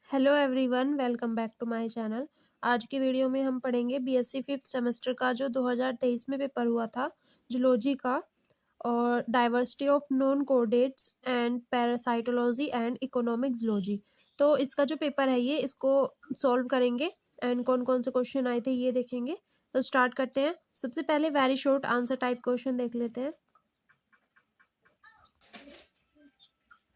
Hello everyone, welcome back to my channel. आज की video में हम पढ़ेंगे बीएससी फिफ्थ सेमेस्टर का जो 2023 में पेपर हुआ था जूलॉजी का, और diversity of non coordinates and parasitology and economic zoology. तो इसका जो पेपर है ये इसको सॉल्व करेंगे एंड कौन कौन से क्वेश्चन आए थे ये देखेंगे। तो स्टार्ट करते हैं। सबसे पहले very short answer type question देख लेते हैं।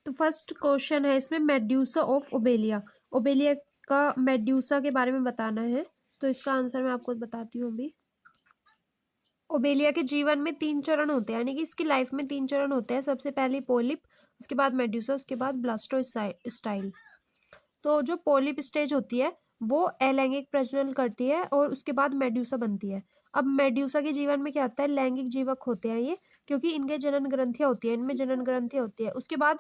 तो फर्स्ट क्वेश्चन है इसमें मेड्यूसा ऑफ ओबेलिया। ओबेलिया का मेड्यूसा के बारे में बताना है। तो इसका आंसर मैं आपको बताती हूँ अभी। ओबेलिया के जीवन में 3 चरण होते हैं, यानी कि इसकी लाइफ में 3 चरण होते हैं। सबसे पहले पोलिप, उसके बाद मेड्यूसा, उसके बाद ब्लास्टोस्टाइल। तो जो पोलिप स्टेज होती है वो अलैंगिक प्रजनन करती है और उसके बाद मेड्यूसा बनती है। अब मेड्यूसा के जीवन में क्या होता है, लैंगिक जीवक होते हैं ये, क्योंकि इनके जनन ग्रंथियां होती है, इनमें जनन ग्रंथियां होती है। उसके बाद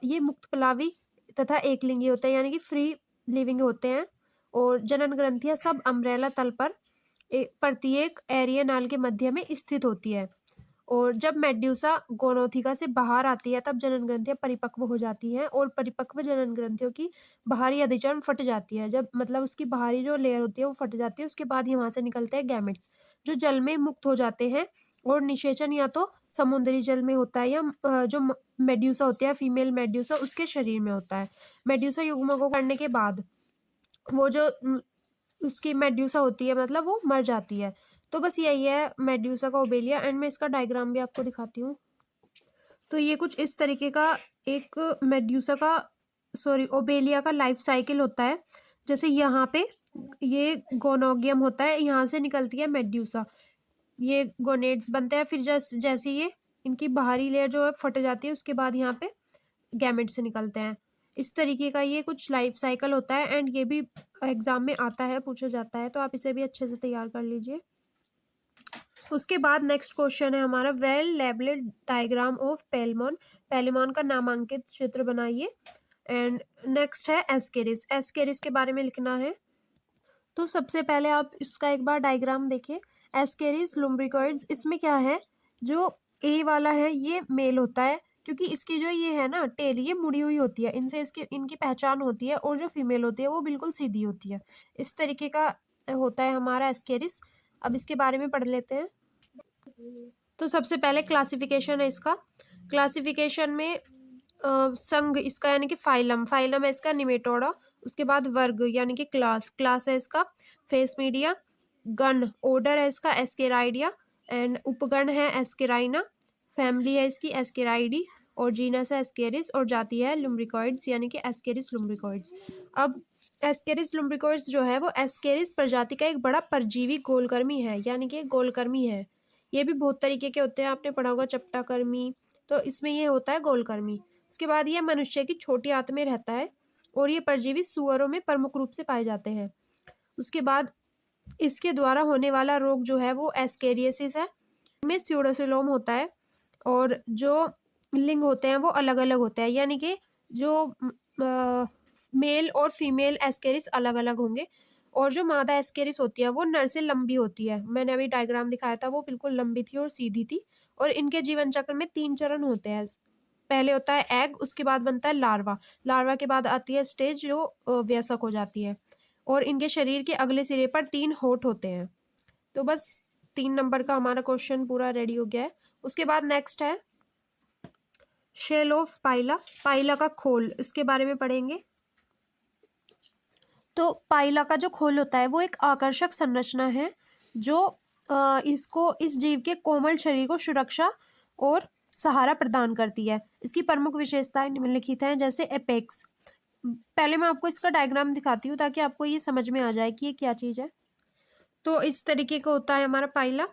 ये मुक्त पलावी तथा एकलिंगी होते हैं, यानी कि फ्री लिविंग होते हैं। और जनन ग्रंथियां सब अम्ब्रेला तल पर प्रत्येक एरिया नाल के मध्य में स्थित होती है। और जब मेड्यूसा गोनोथिका से बाहर आती है तब जनन ग्रंथियां परिपक्व हो जाती हैं, और परिपक्व जनन ग्रंथियों की बाहरी अधिचरण फट जाती है। जब मतलब उसकी बाहरी जो लेयर होती है वो फट जाती है, उसके बाद यहाँ से निकलते हैं गैमेट्स जो जल में मुक्त हो जाते हैं। और निषेचन या तो समुद्री जल में होता है या जो मेड्यूसा होती है फीमेल मेड्यूसा उसके शरीर में होता है। मेड्यूसा युग्म को करने के बाद वो जो उसकी मेड्यूसा होती है मतलब वो मर जाती है। तो बस यही है मेड्यूसा का ओबेलिया। एंड मैं इसका डायग्राम भी आपको दिखाती हूँ। तो ये कुछ इस तरीके का एक मेड्यूसा का ओबेलिया का लाइफ साइकिल होता है। जैसे यहाँ पे ये गोनोगियम होता है, यहाँ से निकलती है मेड्यूसा, ये गोनेड्स बनते हैं। फिर जैसे ये इनकी बाहरी लेयर जो है फट जाती है, उसके बाद यहाँ पे गैमेट से निकलते हैं। इस तरीके का ये कुछ लाइफ साइकिल होता है। एंड ये भी एग्जाम में आता है, पूछा जाता है, तो आप इसे भी अच्छे से तैयार कर लीजिए। उसके बाद नेक्स्ट क्वेश्चन है हमारा, वेल लेबल्ड डायग्राम ऑफ पेलमोन। पेलमोन का नामांकित चित्र बनाइए। एंड नेक्स्ट है एस्केरिस। एस्केरिस के बारे में लिखना है। तो सबसे पहले आप इसका एक बार डायग्राम देखिए। एस्केरिस लुम्ब्रिकॉइड्स, इसमें क्या है, जो ए वाला है ये मेल होता है, क्योंकि इसकी जो ये है ना टेल ये मुड़ी हुई होती है, इनसे इसकी इनकी पहचान होती है। और जो फीमेल होती है वो बिल्कुल सीधी होती है। इस तरीके का होता है हमारा एस्केरिस। अब इसके बारे में पढ़ लेते हैं। तो सबसे पहले क्लासिफिकेशन है इसका। क्लासिफिकेशन में संघ इसका यानी कि फाइलम, फाइलम है इसका निमेटोडा। उसके बाद वर्ग यानी कि क्लास, क्लास है इसका फेस मीडिया। गण ऑर्डर है इसका एस्केराइडिया। एंड उपगण है एस्केराइना। फैमिली है इसकी एस्केराइडी। और जीनस है एस्केरिस। और जाति है लुम्ब्रिकॉइड्स यानी कि एस्केरिस लुम्ब्रिकॉइड्स। अब एस्केरिस लुम्ब्रिकॉइड्स जो है वो एस्केरिस प्रजाति का एक बड़ा परजीवी गोलकर्मी है, यानी कि गोलकर्मी है। ये भी बहुत तरीके के होते हैं, आपने पढ़ा होगा चपटाकर्मी, तो इसमें ये होता है गोलकर्मी। उसके बाद ये मनुष्य की छोटी आंत में रहता है और ये परजीवी सुअरों में प्रमुख रूप से पाए जाते हैं। उसके बाद इसके द्वारा होने वाला रोग जो है वो एस्केरियसिस है। इनमें स्यूडोसिलोम होता है और जो लिंग होते हैं वो अलग अलग होते हैं, यानी कि जो मेल और फीमेल एस्केरिस अलग अलग होंगे। और जो मादा एस्केरिस होती है वो नर से लंबी होती है। मैंने अभी डायग्राम दिखाया था, वो बिल्कुल लंबी थी और सीधी थी। और इनके जीवन चक्र में 3 चरण होते हैं। पहले होता है एग, उसके बाद बनता है लार्वा, लार्वा के बाद आती है स्टेज जो वयस्क हो जाती है। और इनके शरीर के अगले सिरे पर 3 होंठ होते हैं। तो बस 3 नंबर का हमारा क्वेश्चन पूरा रेडी हो गया है। उसके बाद नेक्स्ट है शेल ऑफ पाइला, पाइला का खोल, इसके बारे में पढ़ेंगे। तो पाइला का जो खोल होता है वो एक आकर्षक संरचना है जो इसको इस जीव के कोमल शरीर को सुरक्षा और सहारा प्रदान करती है। इसकी प्रमुख विशेषताएं निम्नलिखित हैं, जैसे एपेक्स। पहले मैं आपको इसका डायग्राम दिखाती हूँ ताकि आपको ये समझ में आ जाए कि ये क्या चीज़ है। तो इस तरीके का होता है हमारा पाइला।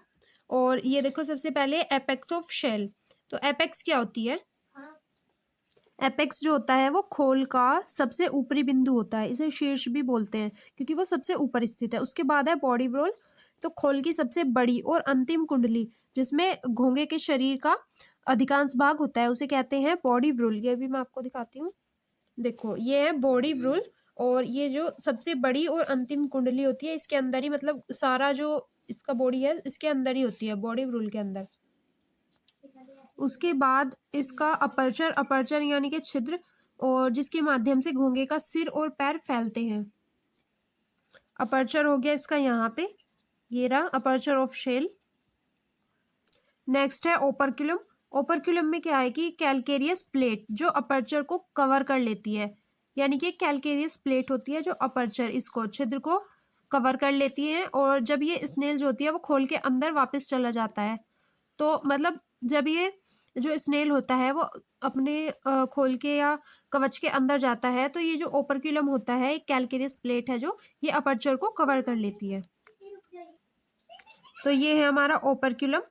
और ये देखो सबसे पहले एपेक्स ऑफ शेल। तो एपेक्स क्या होती है, एपेक्स जो होता है वो खोल का सबसे ऊपरी बिंदु होता है, इसे शीर्ष भी बोलते हैं क्योंकि वो सबसे ऊपर स्थित है। उसके बाद है बॉडी रोल, तो खोल की सबसे बड़ी और अंतिम कुंडली जिसमें घोंगे के शरीर का अधिकांश भाग होता है उसे कहते हैं बॉडी ब्रूल। ये भी मैं आपको दिखाती हूँ। देखो ये है बॉडी ब्रूल, और ये जो सबसे बड़ी और अंतिम कुंडली होती है इसके अंदर ही, मतलब सारा जो इसका बॉडी है इसके अंदर ही होती है, बॉडी ब्रूल के अंदर। उसके बाद इसका अपर्चर, अपर्चर यानी कि छिद्र, और जिसके माध्यम से घोंघे का सिर और पैर फैलते हैं। अपर्चर हो गया इसका यहाँ पे, ये रहा अपर्चर ऑफ शेल। नेक्स्ट है ओपर्क्युलम। ओपर्क्युलम में क्या है कि कैलकेरियस प्लेट जो अपर्चर को कवर कर लेती है, यानी कि कैलकेरियस प्लेट होती है जो अपर्चर इसको छिद्र को कवर कर लेती है, और जब ये स्नेल जो होती है वो खोल के अंदर वापस चला जाता है, तो मतलब जब ये जो स्नेल होता है वो अपने खोल के या कवच के अंदर जाता है, तो ये जो ओपर्क्युलम होता है एक कैलकेरियस प्लेट है जो ये अपर्चर को कवर कर लेती है। तो ये है हमारा ओपर्क्युलम,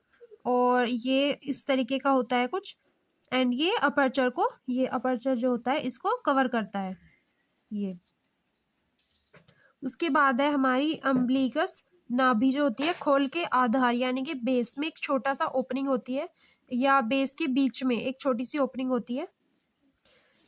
और ये इस तरीके का होता है कुछ, एंड ये अपर्चर जो होता है इसको कवर करता है ये। उसके बाद है हमारी अम्बिलिकस। नाभि जो होती है खोल के आधार यानी कि बेस में एक छोटा सा ओपनिंग होती है, या बेस के बीच में एक छोटी सी ओपनिंग होती है,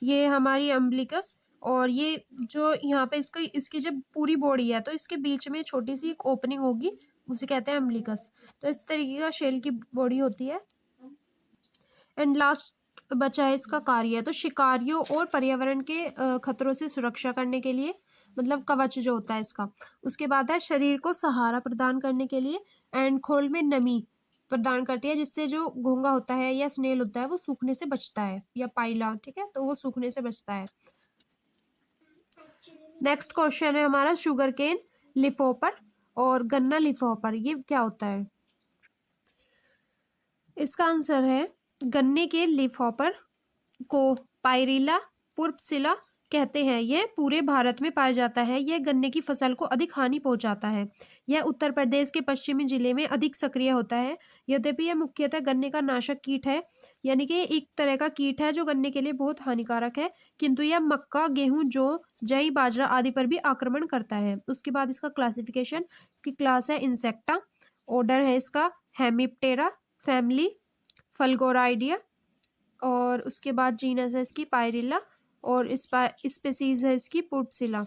ये हमारी अम्बिलिकस। और ये जो यहाँ पे इसकी जब पूरी बॉडी है तो इसके बीच में छोटी सी एक ओपनिंग होगी, उसे कहते हैं अम्बिलिकस। तो इस तरीके का शेल की बॉडी होती है। एंड लास्ट बचा है इसका कार्य, तो शिकारियों और पर्यावरण के खतरों से सुरक्षा करने के लिए, मतलब कवच जो होता है इसका। उसके बाद है शरीर को सहारा प्रदान करने के लिए, एंड खोल में नमी प्रदान करती है जिससे जो घोंघा होता है या स्नेल होता है वो सूखने से बचता है, या पाइला, ठीक है, तो वो सूखने से बचता है। नेक्स्ट क्वेश्चन है हमारा शुगर केन लिफोपर और गन्ना लिफोपर, ये क्या होता है? इसका आंसर है गन्ने के लीफहॉपर को पायरिला पुर्पसिला कहते हैं। यह पूरे भारत में पाया जाता है। यह गन्ने की फसल को अधिक हानि पहुंचाता है। यह उत्तर प्रदेश के पश्चिमी जिले में अधिक सक्रिय होता है। यद्यपि यह मुख्यतः गन्ने का नाशक कीट है, यानी कि एक तरह का कीट है जो गन्ने के लिए बहुत हानिकारक है, किंतु यह मक्का, गेहूं, जौ, जई, बाजरा आदि पर भी आक्रमण करता है। उसके बाद इसका क्लासिफिकेशन, इसकी क्लास है इंसेक्टा, ऑर्डर है इसका हेमिप्टेरा, फैमिली फल्गोराइडिया, और उसके बाद जीनस है इसकी पायरिला, और स्पेसीज है इसकी पुर्पसिला।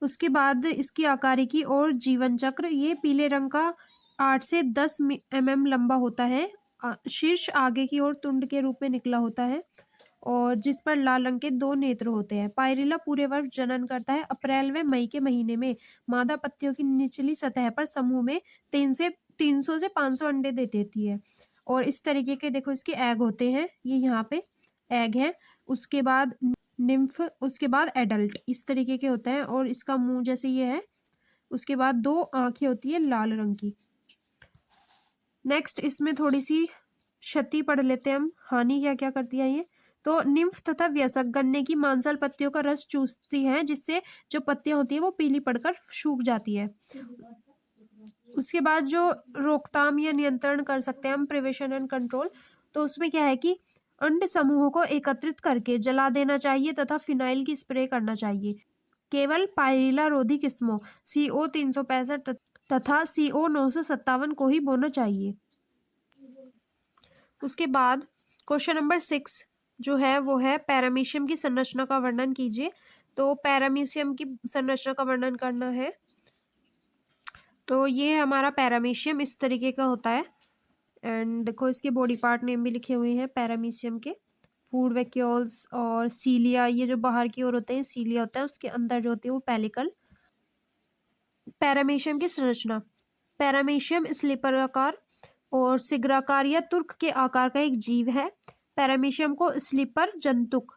उसके बाद इसकी आकारिकी और जीवन चक्र, ये पीले रंग का 8 से 10 mm लंबा होता है। शीर्ष आगे की ओर तुंड के रूप में निकला होता है, और जिस पर लाल रंग के 2 नेत्र होते हैं। पायरिला पूरे वर्ष जनन करता है। अप्रैल व मई के महीने में मादा पत्तियों की निचली सतह पर समूह में 300 से 500 अंडे दे देती है, और इस तरीके के देखो इसके एग होते हैं, ये यहाँ पे एग है। उसके बाद निम्फ, उसके बाद एडल्ट, इस तरीके के होते हैं, और इसका मुंह जैसे ये है। उसके बाद 2 आंखें होती है लाल रंग की। नेक्स्ट इसमें थोड़ी सी क्षति पढ़ लेते हैं हम, हानि क्या क्या करती है ये। तो निम्फ तथा वयस्क गन्ने की मांसल पत्तियों का रस चूसती है, जिससे जो पत्तियां होती है वो पीली पड़कर सूख जाती है। उसके बाद जो रोकथाम या नियंत्रण कर सकते हैं हम, प्रिवेंशन एंड कंट्रोल, तो उसमें क्या है कि अंड समूहों को एकत्रित करके जला देना चाहिए तथा फिनाइल की स्प्रे करना चाहिए। केवल पायरिला रोधी किस्मों CO 365 तथा CO 957 को ही बोना चाहिए। उसके बाद क्वेश्चन नंबर 6 जो है वो है पैरामीशियम की संरचना का वर्णन कीजिए। तो पैरामीशियम की संरचना का वर्णन करना है, तो ये हमारा पैरामीशियम इस तरीके का होता है। एंड देखो इसके बॉडी पार्ट नेम भी लिखे हुए हैं पैरामीशियम के, फूड वैक्यूल्स और सीलिया, ये जो बाहर की ओर होते हैं सीलिया होता है, उसके अंदर जो होती है वो पेलिकल। पैरामीशियम की संरचना, पैरामीशियम स्लीपर आकार और सिगराकार या तुर्क के आकार का एक जीव है। पैरामीशियम को स्लीपर जंतुक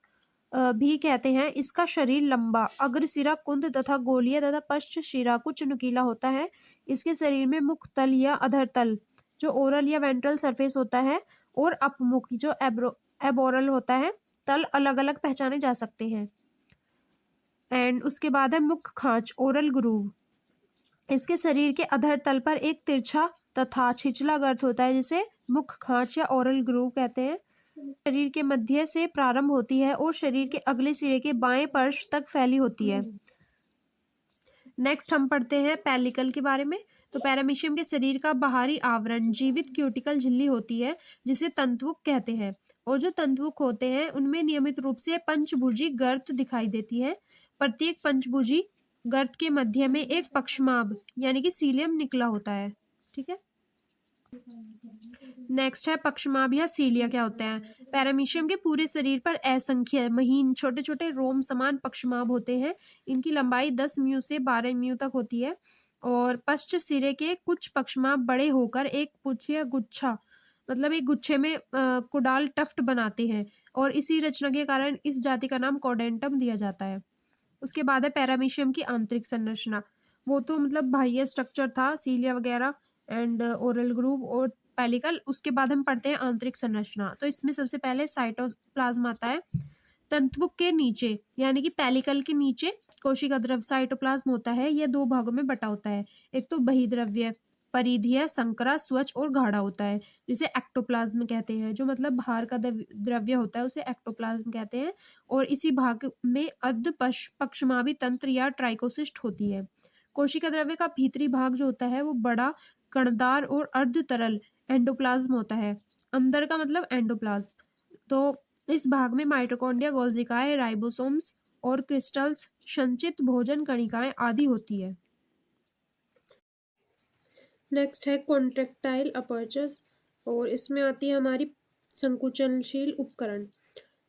भी कहते हैं। इसका शरीर लंबा, अग्र सिरा कुंद तथा गोलीय तथा पश्च शिरा कुछ नुकीला होता है। इसके शरीर में मुख तल या अधर तल जो ओरल या वेंट्रल सरफेस होता है, और अपमुख जो एबोरल होता है तल अलग अलग पहचाने जा सकते हैं। एंड उसके बाद है मुख खांच, ओरल ग्रूव। इसके शरीर के अधर तल पर एक तिरछा तथा छिछला गर्त होता है, जिसे मुख खांच या ओरल ग्रूव कहते हैं। शरीर के मध्य से प्रारंभ होती है और शरीर के अगले सिरे के बाएं पार्श्व तक फैली होती है। नेक्स्ट हम पढ़ते हैं पेलिकल के बारे में। तो पैरामीशियम के शरीर का बाहरी आवरण जीवित क्यूटिकल झिल्ली होती है, जिसे तंतुक कहते हैं, और जो तंतुक होते हैं उनमें नियमित रूप से पंचभुजी गर्त दिखाई देती है। प्रत्येक पंचभुजी गर्त के मध्य में एक पक्षमाभ यानी कि सीलियम निकला होता है, ठीक है। नेक्स्ट है पक्षमाभ या सीलिया क्या होते हैं। पैरामीशियम के पूरे शरीर पर असंख्य महीन छोटे छोटे रोम समान पक्षमाभ होते हैं। इनकी लंबाई 10 म्यू से 12 म्यू तक होती है और पश्च सिरे के कुछ पक्षमाभ बड़े होकर एक पुच्छ या गुच्छा मतलब एक गुच्छे में कुडाल टफ्ट बनाते हैं और इसी रचना के कारण इस जाति का नाम कॉडेंटम दिया जाता है। उसके बाद है पैरामीशियम की आंतरिक संरचना। वो तो मतलब बाह्य स्ट्रक्चर था सीलिया वगैरह एंड ओरल ग्रूव और पेलिकल। उसके बाद हम पढ़ते हैं आंतरिक संरचना। तो इसमें सबसे पहले साइटोप्लाज्म आता है। तंतुक के नीचे यानी कि पेलिकल के नीचे कोशिका द्रव्य साइटोप्लाज्म होता है। यह दो भागों में बटा होता है। एक तो बहिर्द्रव्य परिधीय संकरा स्वच्छ और गाढ़ा होता है जिसे एक्टोप्लाज्म कहते हैं। जो मतलब बाहर का द्रव्य होता है उसे एक्टोप्लाज्म कहते हैं और इसी भाग में अर्ध पक्षमाभी तंत्र या ट्राइकोसिस्ट होती है। कोशिका द्रव्य का भीतरी भाग जो होता है वो बड़ा कणदार और अर्ध तरल एंडोप्लाज्म होता है। अंदर का मतलब एंडोप्लाज्म। तो इस भाग में माइटोकॉन्ड्रिया गोल्जिकाएं राइबोसोम्स और क्रिस्टल्स संचित भोजन कणिकाएं आदि होती है। नेक्स्ट है कॉन्ट्रेक्टाइल अपर्चर्स और इसमें आती है हमारी संकुचनशील उपकरण।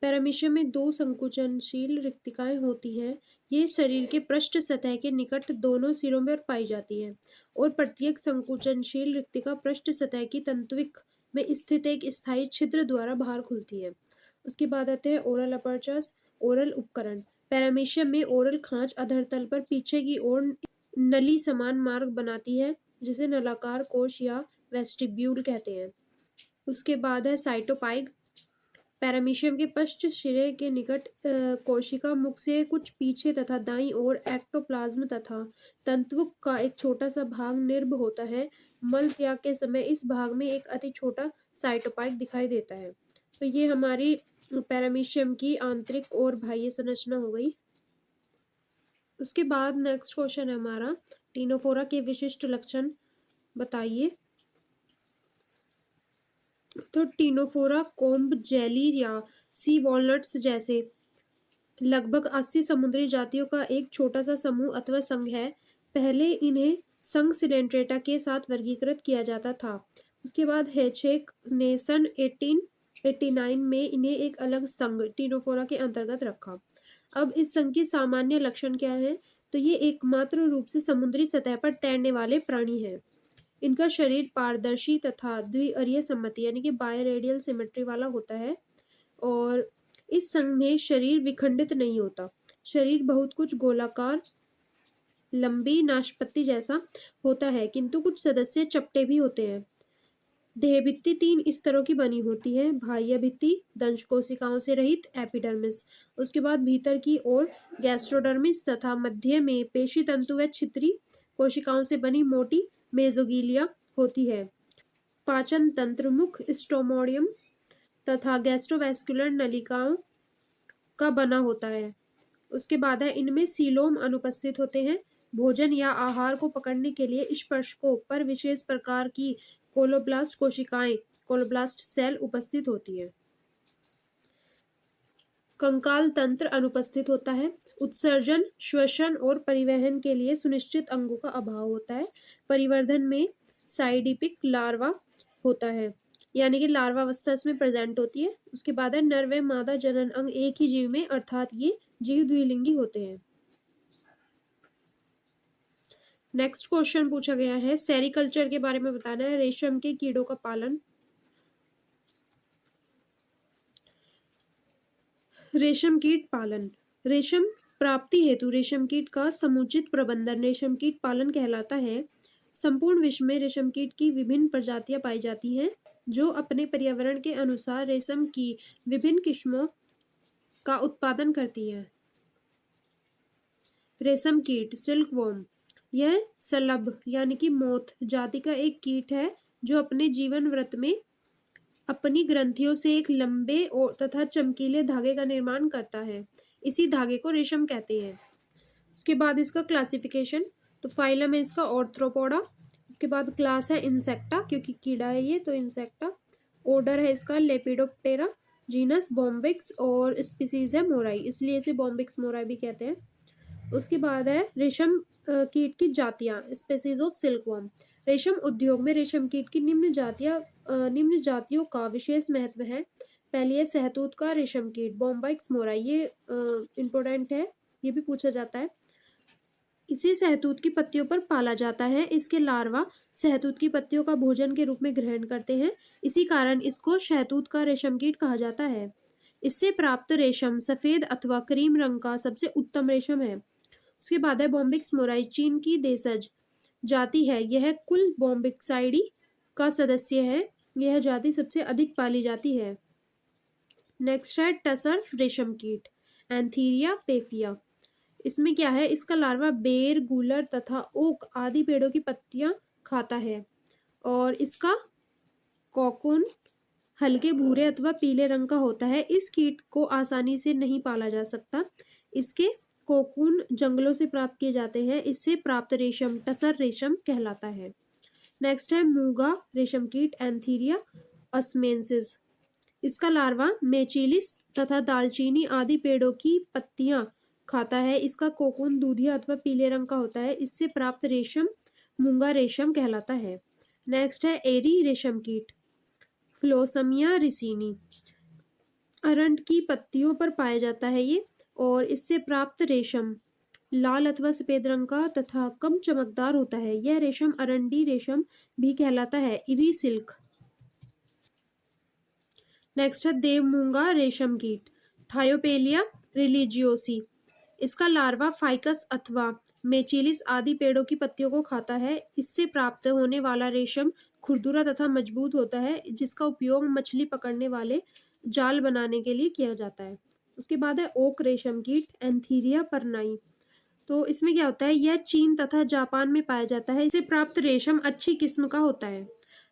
पैरामीशियम में दो संकुचनशील रिक्तिकाएं होती हैं। ये शरीर के पृष्ठ सतह के निकट दोनों सिरों में पाई जाती हैं और प्रत्येक संकुचनशील रिक्तिका पृष्ठ सतह की तंत्विक में स्थित एक स्थायी छिद्र द्वारा बाहर खुलती है। उसके बाद आते हैं ओरल अपर्चर्स। ओरल उपकरण। पैरामीशियम में ओरल खांच अधरतल पर पीछे की ओर नली समान मार्ग बनाती है जिसे नलाकार कोश या वेस्टिब्यूल कहते हैं। उसके बाद है साइटोपाइग। पैरामीशियम के पश्च सिरे के निकट कोशिका मुख से कुछ पीछे तथा दाईं ओर एक्टोप्लाज्म तथा तंतुक का एक छोटा सा भाग निर्भ होता है। मल त्याग के समय इस भाग में एक अति छोटा साइटोपाइक दिखाई देता है। तो ये हमारी पैरामीशियम की आंतरिक और बाह्य संरचना हो गई। उसके बाद नेक्स्ट क्वेश्चन है हमारा टीनोफोरा के विशिष्ट लक्षण बताइए। तो टीनोफोरा कोम्ब जेली या सी वॉलनट्स जैसे लगभग 80 समुद्री जातियों का एक छोटा सा समूह अथवा संघ है। पहले इन्हें संघ सिलेंट्रेटा के साथ वर्गीकृत किया जाता था। उसके बाद हेचेक ने सन 1889 में इन्हें एक अलग संघ टीनोफोरा के अंतर्गत रखा। अब इस संघ की सामान्य लक्षण क्या है। तो ये एकमात्र रूप से समुद्री सतह पर तैरने वाले प्राणी हैं। इनका शरीर पारदर्शी तथा द्विअरीय सम्मति यानी कि बायरेडियल सिमेट्री वाला होता है और इस संघ में शरीर विखंडित नहीं होता। शरीर बहुत कुछ गोलाकार लंबी नाशपत्ती जैसा होता है किंतु कुछ सदस्य चपटे भी होते हैं। देहभित्ति 3 स्तरों की बनी होती है। बाह्य भित्ति दंश कोशिकाओं से रहित एपिडर्मिस। उसके बाद भीतर की ओर गैस्ट्रोडर्मिस तथा मध्य में पेशी तंतु व छितरी कोशिकाओं से बनी मोटी मेजोगीलिया होती है। पाचन तंत्र मुख स्टोमोडियम तथा गैस्ट्रोवैस्कुलर नलिकाओं का बना होता है। उसके बाद है इनमें सीलोम अनुपस्थित होते हैं। भोजन या आहार को पकड़ने के लिए स्पर्शकों पर विशेष प्रकार की कोलोब्लास्ट कोशिकाएं कोलोब्लास्ट सेल उपस्थित होती है। कंकाल तंत्र अनुपस्थित होता है। उत्सर्जन श्वसन और परिवहन के लिए सुनिश्चित अंगों का अभाव होता है। परिवर्धन में साइडिपिक लार्वा होता है यानी कि लार्वा अवस्था इसमें प्रेजेंट होती है। उसके बाद है नर व मादा जनन अंग एक ही जीव में अर्थात ये जीव द्विलिंगी होते हैं। नेक्स्ट क्वेश्चन पूछा गया है सेरिकल्चर के बारे में बताना है। रेशम के कीड़ों का पालन। रेशम कीट पालन। रेशम प्राप्ति हेतु रेशम कीट का समुचित प्रबंधन रेशम कीट पालन कहलाता है। संपूर्ण विश्व में रेशम कीट की विभिन्न प्रजातियां पाई जाती हैं जो अपने पर्यावरण के अनुसार रेशम की विभिन्न किस्मों का उत्पादन करती हैं। रेशम कीट सिल्कवॉर्म। यह शलभ यानी कि मोथ जाति का एक कीट है जो अपने जीवन वृत्त में अपनी ग्रंथियों से एक लंबे और तथा चमकीले धागे का निर्माण करता है। इसी धागे को रेशम कहते हैं। उसके बाद इसका क्लासिफिकेशन। तो फाइलम है इसका ऑर्थ्रोपोडा। उसके बाद क्लास है इंसेक्टा क्योंकि कीड़ा है ये तो इंसेक्टा। ऑर्डर है इसका लेपिडोप्टेरा। जीनस बॉम्बिक्स और स्पीसीज है मोराई इसलिए इसे बॉम्बिक्स मोराई भी कहते हैं। उसके बाद है रेशम कीट की जातियां स्पीसीज ऑफ सिल्कवर्म। रेशम उद्योग में रेशम कीट की निम्न जातियों का विशेष महत्व है। पहली है शहतूत का रेशम कीट बॉम्बाइक्स मोरा, ये इम्पोर्टेंट है, ये भी पूछा जाता है। इसे शहतूत की पत्तियों पर पाला जाता है। इसके लार्वा शहतूत की पत्तियों का भोजन के रूप में ग्रहण करते हैं। इसी कारण इसको शहतूत का रेशम कीट कहा जाता है। इससे प्राप्त रेशम सफेद अथवा क्रीम रंग का सबसे उत्तम रेशम है। उसके बाद है बॉम्बिक्स मोराई, चीन की देशज जाति है। यह कुल बॉम्बिक्साइडी का सदस्य है। यह जाति सबसे अधिक पाली जाती है। नेक्स्ट है टसर रेशम कीट एंथीरिया पेफिया। इसमें क्या है, इसका लार्वा बेर, गूलर तथा ओक आदि पेड़ों की पत्तियां खाता है और इसका कोकून हल्के भूरे अथवा पीले रंग का होता है। इस कीट को आसानी से नहीं पाला जा सकता। इसके कोकून जंगलों से प्राप्त किए जाते हैं। इससे प्राप्त रेशम टसर रेशम कहलाता है। नेक्स्ट है मूंगा रेशम कीट एंथीरिया अस्मेंसिस। इसका लार्वा मेचिलिस तथा दालचीनी आदि पेड़ों की पत्तियां खाता है। इसका कोकून दूधिया अथवा पीले रंग का होता है। इससे प्राप्त रेशम मूंगा रेशम कहलाता है। नेक्स्ट है एरी रेशम कीट फ्लोसमिया रिसिनी। अरंड की पत्तियों पर पाया जाता है ये, और इससे प्राप्त रेशम लाल अथवा सफेद रंग का तथा कम चमकदार होता है। यह रेशम अरंडी रेशम भी कहलाता है, इरी सिल्क। नेक्स्ट है देव मूंगा रेशम कीट थायोपेलिया रिलीजियोसी। इसका लार्वा फाइकस अथवा मेचिलिस आदि पेड़ों की पत्तियों को खाता है। इससे प्राप्त होने वाला रेशम खुरदुरा तथा मजबूत होता है, जिसका उपयोग मछली पकड़ने वाले जाल बनाने के लिए किया जाता है। उसके बाद है ओक रेशम कीट एंथीरिया परनाई। तो इसमें क्या होता है, यह चीन तथा जापान में पाया जाता है। इसे प्राप्त रेशम अच्छी किस्म का होता है।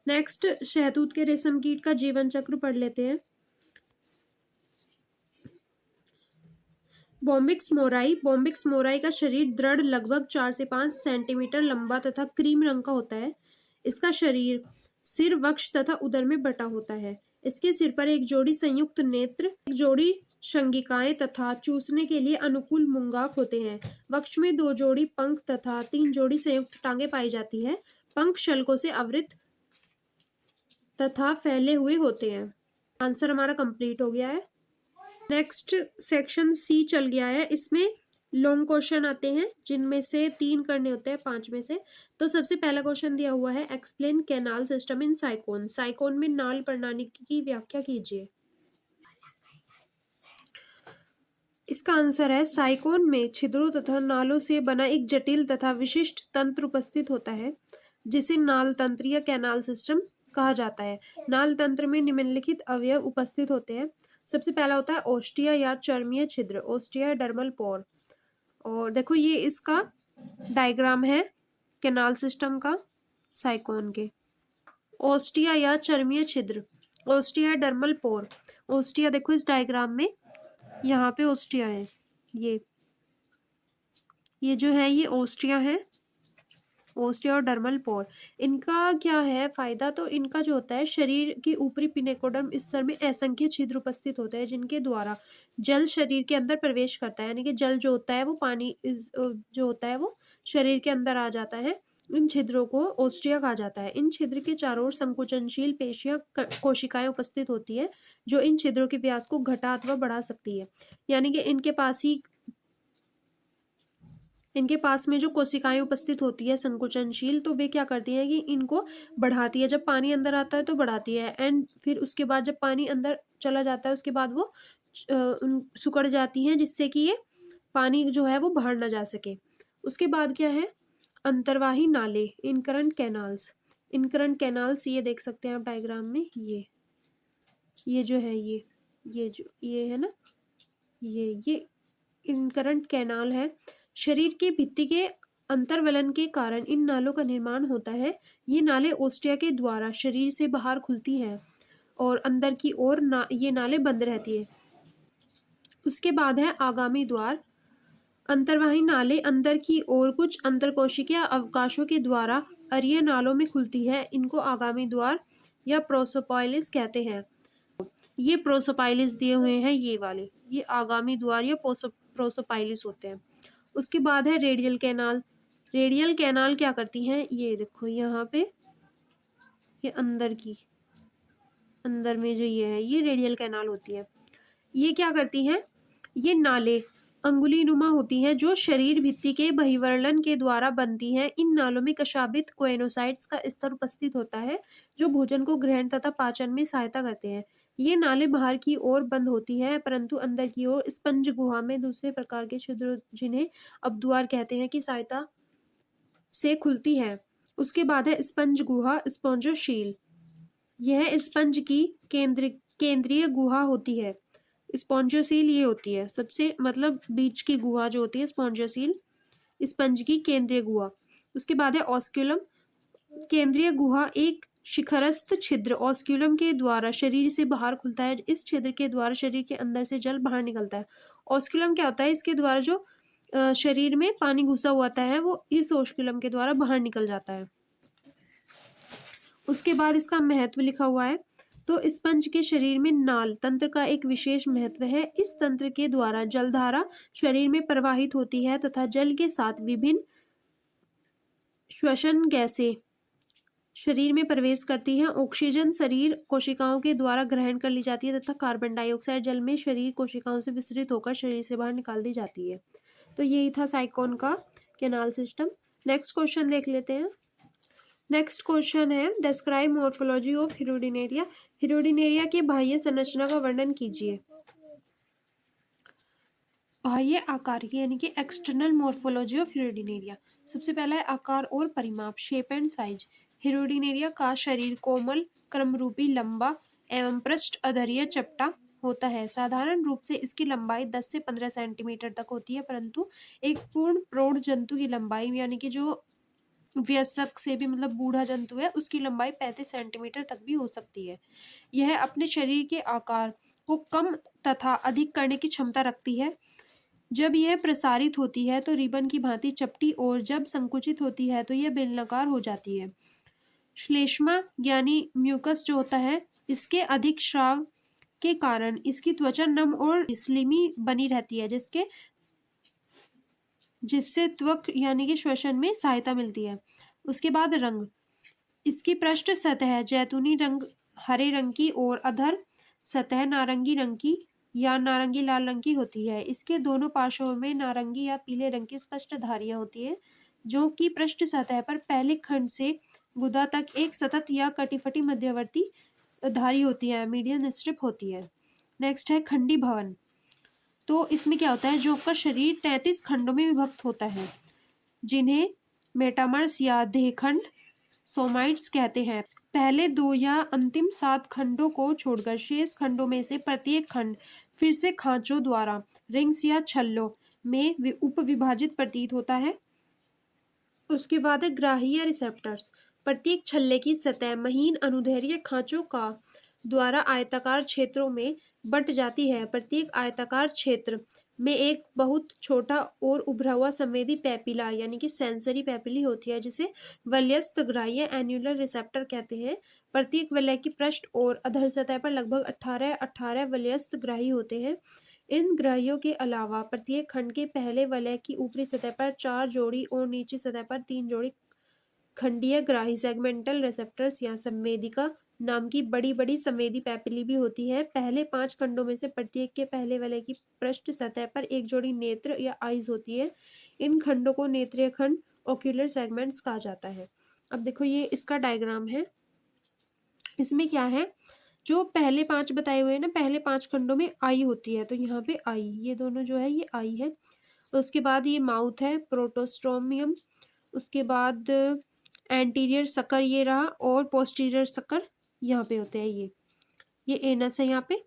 नेक्स्ट शहतूत के रेशम कीट का जीवन चक्र पढ़ लेते हैं। बॉम्बिक्स मोराई का शरीर दृढ़ लगभग 4 से 5 सेंटीमीटर लंबा तथा क्रीम रंग का होता है। इसका शरीर सिर, वक्ष तथा उदर में बटा होता है। इसके सिर पर एक जोड़ी संयुक्त नेत्र, एक जोड़ी संगिकाएं तथा चूसने के लिए अनुकूल मुंगाक होते हैं। वक्ष में 2 जोड़ी पंख तथा 3 जोड़ी संयुक्त टांगे पाई जाती है। पंख शल्कों से आवृत तथा फैले हुए होते हैं। आंसर हमारा कंप्लीट हो गया है। नेक्स्ट सेक्शन सी चल गया है। इसमें लॉन्ग क्वेश्चन आते हैं, जिनमें से 3 करने होते हैं 5 में से। तो सबसे पहला क्वेश्चन दिया हुआ है, explain canal system in sycon. Sycon में नाल प्रणाली की व्याख्या कीजिए। इसका आंसर है, साइकोन में छिद्रों तथा नालों से बना एक जटिल तथा विशिष्ट तंत्र उपस्थित होता है, जिसे नाल तंत्र या कैनाल सिस्टम कहा जाता है। नाल तंत्र में निम्नलिखित अवयव उपस्थित होते हैं। सबसे पहला होता है ओस्टिया या चर्मीय छिद्र, ओस्टिया डर्मल पोर। और देखो ये इसका डायग्राम है कैनाल सिस्टम का साइकोन के। ओस्टिया या चर्मीय छिद्र, ओस्टिया डर्मल पोर। ओस्टिया देखो इस डायग्राम में, यहाँ पे ओस्टिया है, ये जो है ये ओस्टिया है, ओस्टिया और डर्मल पोर। इनका क्या है फायदा, तो इनका जो होता है, शरीर की ऊपरी पिनेकोडर्म स्तर में असंख्य छिद्र उपस्थित होते हैं, जिनके द्वारा जल शरीर के अंदर प्रवेश करता है। यानी कि जल जो होता है वो पानी जो होता है वो शरीर के अंदर आ जाता है। इन छिद्रों को ओस्टिया कहा जाता है। इन छिद्र के चारों ओर संकुचनशील पेशियां कोशिकाएं उपस्थित होती है, जो इन छिद्रों के व्यास को घटा अथवा बढ़ा सकती है। यानी कि इनके पास में जो कोशिकाएं उपस्थित होती है संकुचनशील, तो वे क्या करती हैं कि इनको बढ़ाती है। जब पानी अंदर आता है तो बढ़ाती है, एंड फिर उसके बाद जब पानी अंदर चला जाता है उसके बाद वो सिकुड़ जाती हैं, जिससे कि ये पानी जो है वो बाहर ना जा सके। उसके बाद क्या है, अंतर्वाही नाले, इनकरंट कैनाल्स। इनकरंट कैनाल्स ये देख सकते हैं आप डायग्राम में, ये जो है ये है ना, ये इनकरंट कैनाल है। शरीर के भित्ति के अंतर्वलन के कारण इन नालों का निर्माण होता है। ये नालें ओस्टिया के द्वारा शरीर से बाहर खुलती हैं और अंदर की ओर ये नालें बंद रहती है। उसके बाद है आगामी द्वार। अंतर्वाही नालें अंदर की ओर कुछ अंतरकोशिकीय अवकाशों के द्वारा अरीय नालों में खुलती है। इनको आगामी द्वार या प्रोसोपाइलिस कहते हैं। ये प्रोसोपाइलिस दिए हुए हैं, ये वाले, ये आगामी द्वार या प्रोसोपाइलिस होते हैं। उसके बाद है रेडियल कैनाल। रेडियल कैनाल क्या करती हैं, ये देखो यहाँ पे, ये अंदर में जो ये है, ये रेडियल कैनाल होती है। ये क्या करती हैं, ये नाले अंगुली नुमा होती हैं जो शरीर भित्ति के बहिर्वलन के द्वारा बनती हैं। इन नालों में कशाबित कोएनोसाइट्स का स्तर उपस्थित होता है जो भोजन को ग्रहण तथा पाचन में सहायता करते हैं। ये नाले बाहर की ओर बंद होती है परंतु अंदर की ओर स्पंज गुहा में दूसरे प्रकार के छिद्र जिन्हें अबद्वार कहते हैं की सहायता से खुलती है। उसके बाद है स्पंज गुहा स्पॉन्जोशील। यह स्पंज की केंद्रीय गुहा होती है। स्पॉन्जोसील ये होती है सबसे मतलब बीच की गुहा जो होती है स्पॉन्जोसील, स्पंज की केंद्रीय गुहा। उसके बाद है ऑस्क्यूलम। केंद्रीय गुहा एक शिखरस्थ छिद्र ऑस्क्यूलम के द्वारा शरीर से बाहर खुलता है। इस छिद्र के द्वारा शरीर के अंदर से जल बाहर निकलता है। ऑस्क्यूलम क्या होता है, इसके द्वारा जो शरीर में पानी घुसा हुआ है वो इस ऑस्क्यूलम के द्वारा बाहर निकल जाता है। उसके बाद इसका महत्व लिखा हुआ है। तो स्पंज के शरीर में नाल तंत्र का एक विशेष महत्व है। इस तंत्र के द्वारा जलधारा शरीर में प्रवाहित होती है तथा जल के साथ विभिन्न श्वसन गैसें शरीर में प्रवेश करती हैं। ऑक्सीजन शरीर कोशिकाओं के द्वारा ग्रहण कर ली जाती है तथा कार्बन डाइऑक्साइड जल में शरीर कोशिकाओं से विसरित होकर शरीर से बाहर निकाल दी जाती है। तो यही था साइकोन का कैनाल सिस्टम। नेक्स्ट क्वेश्चन देख लेते हैं। नेक्स्ट क्वेश्चन है डिस्क्राइब मॉर्फोलॉजी ऑफ हिरोडिनेरिया। हिरोडिनेरिया की बाह्य संरचना का वर्णन कीजिए। बाह्य आकार की यानी कि एक्सटर्नल मॉर्फोलॉजी ऑफ हिरोडिनेरिया। सबसे पहला है आकार और परिमाप, शेप एंड साइज। हिरोडिनेरिया का शरीर कोमल क्रमरूपी लंबा एवं पृष्ठ अधरीय चपटा होता है। साधारण रूप से इसकी लंबाई 10 से 15 सेंटीमीटर तक होती है परंतु एक पूर्ण प्रौढ़ जंतु की लंबाई यानी कि जो वयस्क से भी मतलब बूढ़ा जंतु है उसकी लंबाई 35 सेंटीमीटर तक भी हो सकती है। यह अपने शरीर के आकार को कम तथा अधिक करने की क्षमता रखती है। जब यह प्रसारित होती है तो रिबन की भांति चपटी और जब संकुचित होती है तो यह बेलनाकार हो जाती है। श्लेष्मा यानी म्यूकस जो होता है इसके अधिक स्राव के कारण इसकी त्वचा नम और स्लिमी बनी रहती है जिससे त्वक यानी कि श्वसन में सहायता मिलती है। उसके बाद रंग, इसकी पृष्ठ सतह जैतूनी रंग हरे रंग की और अधर सतह नारंगी रंग की या नारंगी लाल रंग की होती है। इसके दोनों पार्श्वों में नारंगी या पीले रंग की स्पष्ट धारियां होती है जो कि पृष्ठ सतह पर पहले खंड से गुदा तक एक सतत या कटिफटी मध्यवर्ती धारी होती है, मीडियन स्ट्रिप होती है। नेक्स्ट है खंडी भवन। तो इसमें क्या होता है, जो का शरीर 33 खंडों में विभक्त होता है जिन्हें मेटामर्स या देहखंड सोमाइट्स कहते हैं। पहले 2 या अंतिम 7 खंडों को छोड़कर शेष खंडों में से प्रत्येक खंड फिर से खांचों द्वारा रिंग्स या छल्लों में उपविभाजित प्रतीत होता है। उसके बाद है ग्राही या रिसेप्टर्स। प्रत्येक छल्ले की सतह महीन अनुदैर्घ्य खांचों का द्वारा आयताकार क्षेत्रों में बट जाती है। प्रत्येक आयताकार क्षेत्र में एक बहुत छोटा और उभरा हुआ संवेदी पैपिला यानी कि सेंसरी पैपिली होती है जिसे वलयस्क ग्राह्य एन्युलर रिसेप्टर कहते हैं। प्रत्येक वलय की पृष्ठ और अधर सतह पर लगभग 18 वलयस्क ग्राही होते हैं। इन ग्राहियों के अलावा प्रत्येक खंड के पहले वलय की ऊपरी सतह पर 4 जोड़ी और निचली सतह पर 3 जोड़ी खंडीय ग्राही सेगमेंटल रिसेप्टर्स या संवेदिका नाम की बड़ी बड़ी संवेदी पैपिली भी होती है। पहले 5 खंडों में से प्रत्येक के पहले वलय की पृष्ठ सतह पर एक जोड़ी नेत्र या आईज होती है। इन खंडों को नेत्रीय खंड ओक्यूलर सेगमेंट्स कहा जाता है। अब देखो ये इसका डायग्राम है। इसमें क्या है, जो पहले 5 बताए हुए हैं ना, पहले 5 खंडों में आई होती है तो यहाँ पे आई, ये दोनों जो है ये आई है। उसके बाद ये माउथ है प्रोटोस्टोमियम। उसके बाद एंटीरियर सकर ये रहा और पोस्टीरियर सकर यहाँ पे होते हैं। ये एनस है यहाँ पे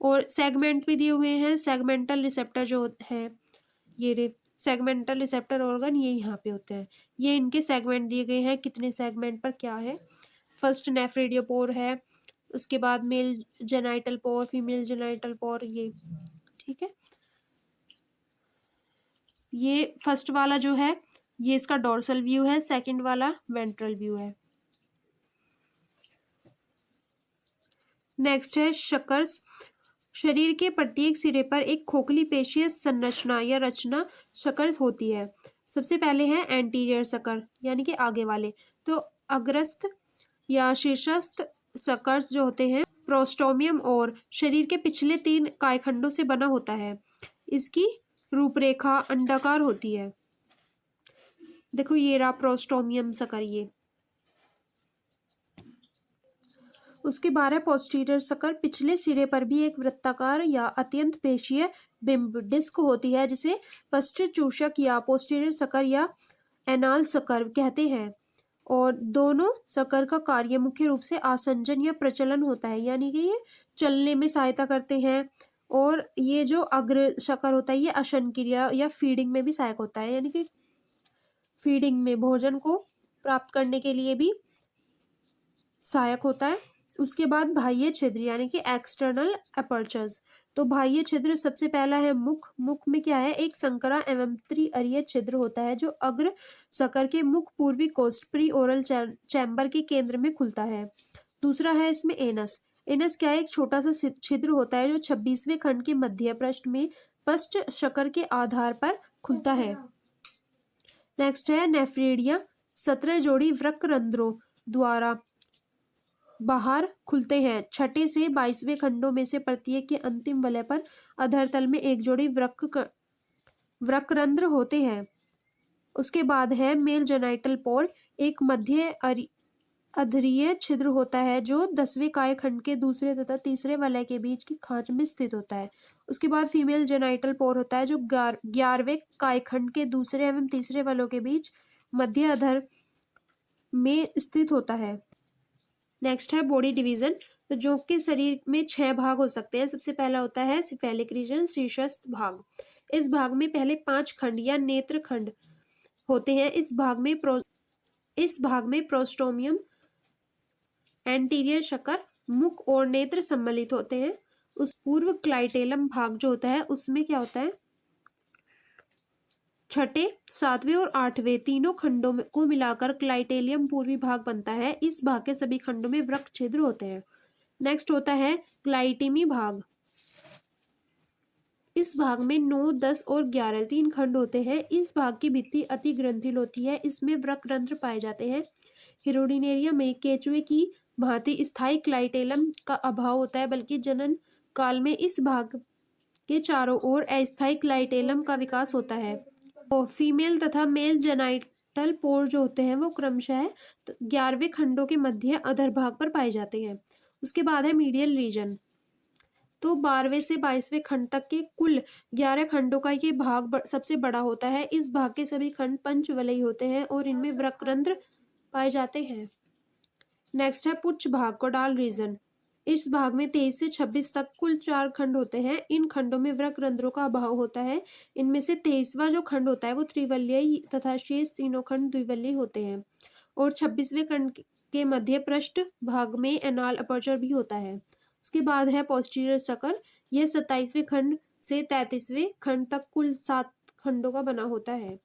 और सेगमेंट भी दिए हुए हैं। सेगमेंटल रिसेप्टर जो है ये सेगमेंटल रिसेप्टर ऑर्गन ये यहाँ पे होते हैं। ये इनके सेगमेंट दिए गए हैं, कितने सेगमेंट पर क्या है। फर्स्ट नेफ्रेडियोपोर है, उसके बाद मेल जेनाइटल पोर, फीमेल जेनाइटल पोर, ये ठीक है। ये फर्स्ट वाला जो है ये इसका डोर्सल व्यू है, सेकंड वाला वेंट्रल व्यू है। नेक्स्ट है शकर्स। शरीर के प्रत्येक सिरे पर एक खोखली पेशीय संरचना या रचना शकर्स होती है। सबसे पहले है एंटीरियर सकर यानी कि आगे वाले। तो अग्रस्थ या शीर्षस्थ सकर्स जो होते हैं प्रोस्टोमियम और शरीर के पिछले 3 कायखंडों से बना होता है। इसकी रूपरेखा अंडाकार होती है। देखो ये रहा प्रोस्टोमियम सकर ये। उसके 12 पोस्टीरियर सकर पिछले सिरे पर भी एक वृत्ताकार या अत्यंत पेशीय बिंब डिस्क होती है जिसे पश्च चूषक या पोस्टीरियर सकर या एनाल सकर कहते हैं। और दोनों सकर का कार्य मुख्य रूप से आसंजन या प्रचलन होता है, यानी कि ये चलने में सहायता करते हैं। और ये जो अग्र शकर होता है ये अशन क्रिया या फीडिंग में भी सहायक होता है, यानी कि फीडिंग में भोजन को प्राप्त करने के लिए भी सहायक होता है। उसके बाद बाह्य छिद्र यानी कि एक्सटर्नल अपर्चर्स। तो बाह्य छिद्र सबसे पहला है मुख। मुख में क्या है, एक संकरा एवं त्रिअरीय छिद्र होता है जो अग्र सकर के मुख पूर्वी कोष्ठ प्री ओरल चैम्बर के केंद्र में खुलता है। दूसरा है इसमें एनस। एनस क्या है, एक छोटा सा छिद्र होता है जो 26वें खंड के मध्य पृष्ठ में पश्च शकर के आधार पर खुलता है। नेक्स्ट है नेफ्रेडिया। 17 जोड़ी वृक्क रंध्रों द्वारा बाहर खुलते हैं। छठे से 22वें खंडों में से प्रत्येक के अंतिम वलय पर अधरतल में एक जोड़ी वृक्करंध्र होते हैं। उसके बाद है मेल जेनाइटल पोर। एक मध्य अधरीय छिद्र होता है जो 10वें काय खंड के दूसरे तथा तीसरे वलय के बीच की खांच में स्थित होता है। उसके बाद फीमेल जेनाइटल पोर होता है जो 11वें काय खंड के दूसरे एवं तीसरे वलों के बीच मध्य अधर में स्थित होता है। नेक्स्ट है बॉडी डिवीजन। तो जोंक के शरीर में 6 भाग हो सकते हैं। सबसे पहला होता है सिफेलिक रीजन, शीर्षस्थ भाग। इस भाग में पहले 5 खंड या नेत्र खंड होते हैं। इस भाग में प्रोस्टोमियम, एंटीरियर शकर, मुख और नेत्र सम्मिलित होते हैं। उस पूर्व क्लाइटेलम भाग जो होता है उसमें क्या होता है, छठे, 7वें और 8वें तीनों खंडों को मिलाकर क्लाइटेलियम पूर्वी भाग बनता है। इस भाग के सभी खंडों में वृक्क छिद्र होते हैं। नेक्स्ट होता है क्लाइटिमी भाग। इस भाग में 9, 10 और 11 3 खंड होते हैं। इस भाग की भित्ति अति ग्रंथिल होती है। इसमें वृक्करंध्र पाए जाते हैं। हिरोडिनेरिया में केचुए की भांति स्थायी क्लाइटेलम का अभाव होता है, बल्कि जनन काल में इस भाग के चारों ओर अस्थायी क्लाइटेलम का विकास होता है। तो फीमेल तथा मेल जेनाइटल पोर जो होते हैं वो क्रमशः 11वें खंडों के मध्य अधर भाग पर पाए जाते हैं। उसके बाद है मीडियल रीजन। तो 12वें से 22वें खंड तक के कुल 11 खंडों का ये भाग सबसे बड़ा होता है। इस भाग के सभी खंड पंचवलयी होते हैं और इनमें वृक्करंध्र पाए जाते हैं। नेक्स्ट है पुच्छ भाग, कोडाल रीजन। इस भाग में 23 से 26 तक कुल 4 खंड होते हैं। इन खंडों में वृक्करंध्रों का अभाव होता है। इनमें से 23वां जो खंड होता है वो त्रिवलयी तथा शेष तीनों खंड द्विवलयी होते हैं। और 26वें खंड के मध्य पृष्ठ भाग में एनाल अपर्चर भी होता है। उसके बाद है पोस्टीरियर सकर। यह 27वें खंड से 33वें खंड तक कुल 7 खंडों का बना होता है।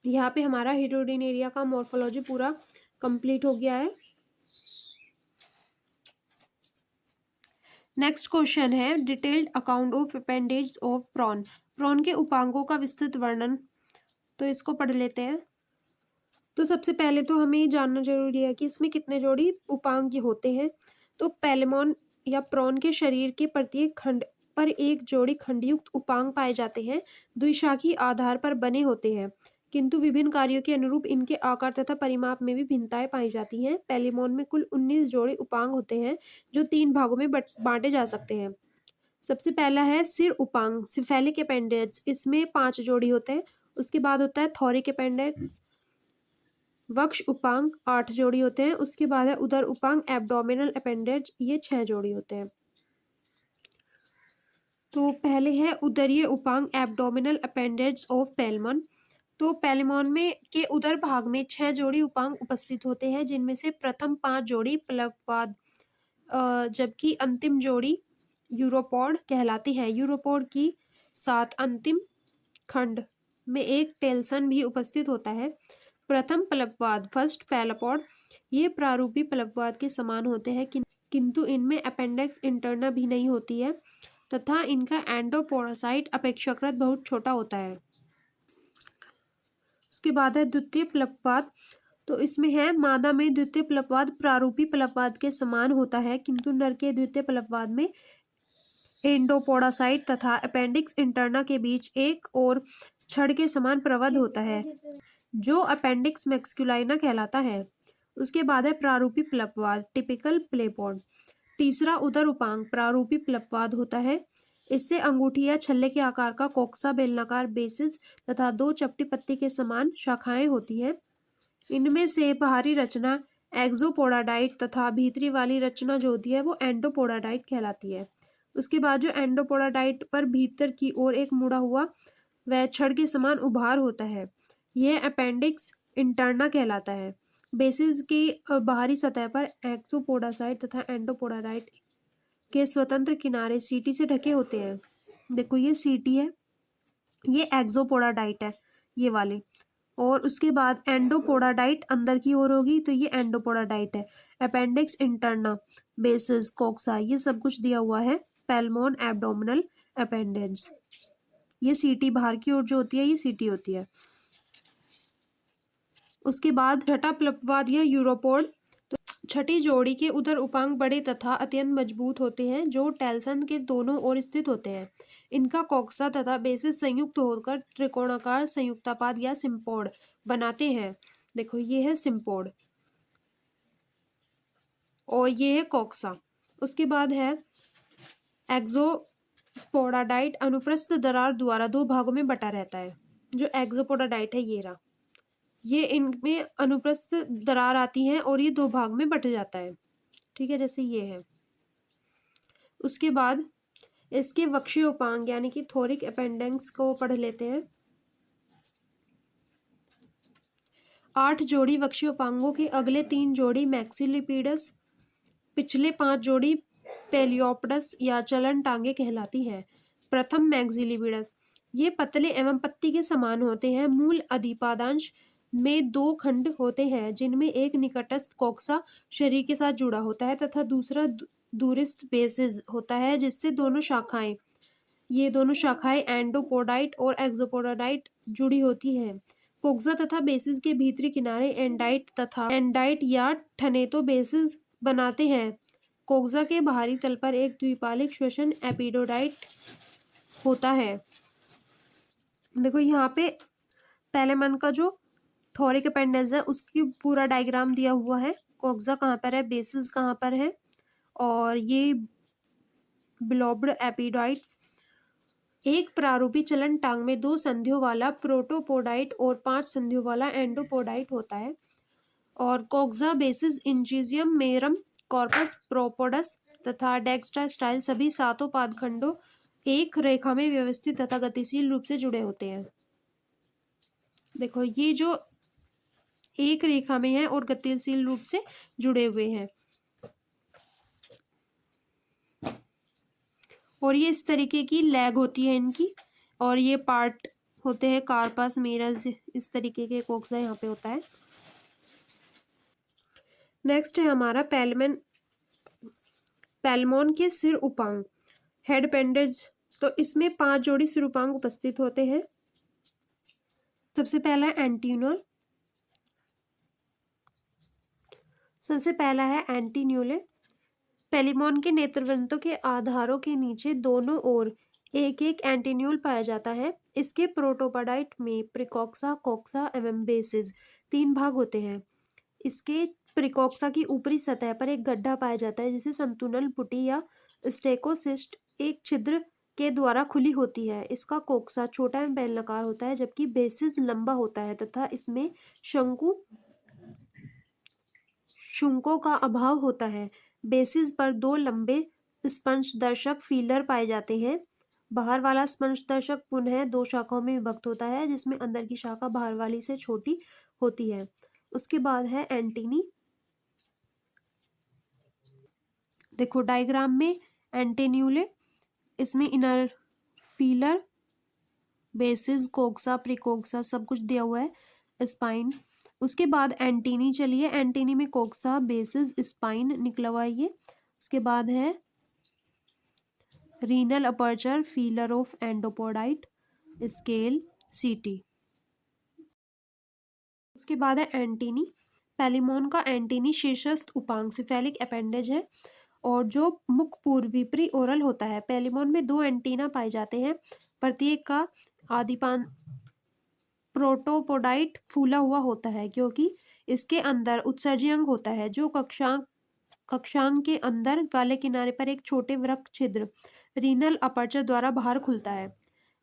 यहाँ पे हमारा हिरोडिनेरिया का मॉर्फोलॉजी पूरा कंप्लीट हो गया है। नेक्स्ट क्वेश्चन है detailed account of appendage of prawn. Prawn के उपांगों का विस्तृत वर्णन। तो इसको पढ़ लेते हैं। तो सबसे पहले तो हमें ये जानना जरूरी है कि इसमें कितने जोड़ी उपांग होते हैं। तो पैलेमॉन या प्रॉन के शरीर के प्रत्येक खंड पर एक जोड़ी खंडयुक्त उपांग पाए जाते हैं। द्विशाखी आधार पर बने होते हैं, किंतु विभिन्न कार्यों के अनुरूप इनके आकार तथा परिमाप में भी भिन्नताएं पाई जाती हैं। पैलेमॉन में कुल 19 जोड़े उपांग होते हैं जो 3 भागों में बांटे जा सकते हैं। सबसे पहला है सिर उपांग, सिफेलिक अपेंडेज। इसमें 5 जोड़ी होते हैं। उसके बाद होता है थोरिक अपेंडेज, वक्ष उपांग 8 जोड़ी होते हैं। उसके बाद है उदर उपांग, एब्डोमिनल अपेंडेज, ये 6 जोड़ी होते हैं। तो पहले है उदरीय उपांग, एब्डोमिनल अपेंडेज ऑफ पैलेमॉन। तो पैलेमॉन में के उदर भाग में 6 जोड़ी उपांग उपस्थित होते हैं, जिनमें से प्रथम 5 जोड़ी प्लववाद, जबकि अंतिम जोड़ी यूरोपॉड कहलाती है। यूरोपॉड की 7 अंतिम खंड में एक टेल्सन भी उपस्थित होता है। प्रथम प्लववाद, फर्स्ट पैलापॉड, ये प्रारूपी प्लववाद के समान होते हैं, किंतु इनमें अपेंडिक्स इंटरना भी नहीं होती है तथा इनका एंडोपोरासाइट अपेक्षाकृत बहुत छोटा होता है। उसके बाद है द्वितीय प्लवपात। तो इसमें है मादा में द्वितीय प्लवपात प्रारूपी प्लवपात के समान होता है, किंतु नर के द्वितीय प्लवपात में एंडोपोडासाइट तथा अपेंडिक्स इंटरना के बीच एक और छड़ के समान प्रवध होता है, जो अपेंडिक्स मैक्सक्यूलाइना कहलाता है। उसके बाद है प्रारूपी प्लवपात टिपिकल प्लेपॉड। तीसरा उदर उपांग प्रारूपी प्लवपात होता है। इससे अंगूठी या छल्ले के आकार का कोक्सा बेलनाकार बेसिस तथा दो चपटी पत्ती के समान शाखाएं होती हैं। इनमें से बाहरी रचना एक्सोपोडाडाइट तथा भीतरी वाली रचना जो होती है वो एंडोपोडाडाइट कहलाती है। उसके बाद जो एंडोपोडाडाइट पर भीतर की ओर एक मुड़ा हुआ वह छड़ के समान उभार होता है, यह अपेंडिक्स इंटरना कहलाता है। बेसिस की बाहरी सतह पर एक्सोपोडासाइट तथा एंडोपोडाडाइट के स्वतंत्र किनारे सीटी से ढके होते हैं। देखो ये सीटी है, ये एक्सोपोडाडाइट है ये वाले, और उसके बाद एंडोपोडाडाइट अंदर की ओर होगी तो ये एंडोपोडाडाइट है। अपेंडिक्स इंटरना बेसिस कोक्सा ये सब कुछ दिया हुआ है। पेल्मोन एब्डोमिनल अपेंडेज, ये सीटी बाहर की ओर जो होती है ये सीटी होती है। उसके बाद छठा प्लवपात या यूरोपोड। तो छठी जोड़ी के उदर उपांग बड़े तथा अत्यंत मजबूत होते हैं, जो टेल्सन के दोनों ओर स्थित होते हैं। इनका कोक्सा तथा बेसिस संयुक्त होकर त्रिकोणाकार संयुक्तापाद या सिम्पोड बनाते हैं। देखो ये है सिम्पोड और ये है कोक्सा। उसके बाद है एक्सोपोडाडाइट अनुप्रस्थ दरार द्वारा दो भागों में बटा रहता है। जो एक्सोपोडाडाइट है ये रहा, ये इनमें अनुप्रस्थ दरार आती है और ये दो भाग में बट जाता है, ठीक है, जैसे ये है। उसके बाद इसके वक्षीय उपांग यानी कि थोरिक अपेंडिक्स को पढ़ लेते हैं। 8 जोड़ी वक्षीय उपांगों के अगले 3 जोड़ी मैक्सिलिपिडस, पिछले 5 जोड़ी पेलियोपडस या चलन टांगे कहलाती है। प्रथम मैक्सिलिपिडस, ये पतले एवं पत्ती के समान होते हैं। मूल अधिपादांश में 2 खंड होते हैं, जिनमें एक निकटस्थ कोक्सा शरीर के साथ जुड़ा होता है तथा दूसरा दूरस्थ बेसिस होता है, जिससे दोनों शाखाएं एंडोपोडाइट और एक्सोपोडाइट जुड़ी होती हैं। कोक्सा तथा बेसिस के भीतरी किनारे एंडाइट या ठनेतो बेसिस बनाते हैं। कोक्सा के बाहरी तल पर एक द्विपालिक श्वसन एपिडोडाइट होता है। देखो यहाँ पे पहले मन का जो थोरिक अपेंडेज है उसकी पूरा डायग्राम दिया हुआ है। कोक्सा कहाँ पर है, बेसिस कहाँ पर है, और ये ब्लॉब्ड एपिडोइड्स। एक प्रारूपी चलन टांग में 2 संधियों वाला प्रोटोपोडाइट और 5 संधियों वाला एंडोपोडाइट होता है। और कोक्सा बेसिस इंचिजियम मेरम कॉर्पस प्रोपोडस तथा डेक्स्ट्रा स्टाइल सभी 7 पादखंडों एक रेखा में व्यवस्थित तथा गतिशील रूप से जुड़े होते हैं। देखो ये जो एक रेखा में है और गतिशील रूप से जुड़े हुए हैं, और ये इस तरीके की लैग होती है इनकी, और ये पार्ट होते हैं कार्पस मेरस, इस तरीके के कोक्सा यहाँ पे होता है। नेक्स्ट है हमारा पेल्मोन के सिर उपांग हेड अपेंडेज। तो इसमें 5 जोड़ी सिर उपांग उपस्थित होते हैं। सबसे पहला है एंटीन्यूले। पेलिमोन के नेत्रवृंतों के आधारों के नीचे दोनों ओर एक एक एंटीन्यूल पाया जाता है। इसके प्रोटोपोडाइट में प्रिकॉक्सा, कोक्सा एवं बेसिस 3 भाग होते हैं। इसके प्रिकॉक्सा की ऊपरी सतह पर एक गड्ढा पाया जाता है, जिसे संतुलन पुटी या स्टेकोसिस्ट एक छिद्र के द्वारा खुली होती है। इसका कोक्सा छोटा एवं बेलनाकार होता है, जबकि बेसिस लंबा होता है तथा इसमें शुंकों का अभाव होता है। बेसिस पर 2 लंबे स्पर्शदर्शक फीलर पाए जाते हैं। बाहर वाला स्पर्शदर्शक पुनः 2 शाखाओं में विभक्त होता है, जिसमें अंदर की शाखा बाहर वाली से छोटी होती है। उसके बाद है एंटीनी। देखो डायग्राम में एंटीन्यूले, इसमें इनर फीलर, बेसिस, कोक्सा, प्रिकोक्सा सब कुछ दिया हुआ है, स्पाइन। उसके बाद एंटीनी, चलिए एंटीनी में कोक्सा, बेसिस, स्पाइन निकला हुआ है ये। उसके बाद है renal aperture, feeler of endopodite, scale, सीटी। उसके बाद है एंटीनी। पेलिमोन का एंटीनी शीर्षस्थ उपांग सिफेलिक अपेंडेज है और जो मुख पूर्वी प्री ओरल होता है। पेलिमोन में 2 एंटीना पाए जाते हैं, प्रत्येक का आदिपान प्रोटोपोडाइट फूला हुआ होता है क्योंकि इसके अंदर उत्सर्जी अंग होता है जो कक्षांग के अंदर वाले किनारे पर एक छोटे वृक्क छिद्र रीनल अपर्चर द्वारा बाहर खुलता है।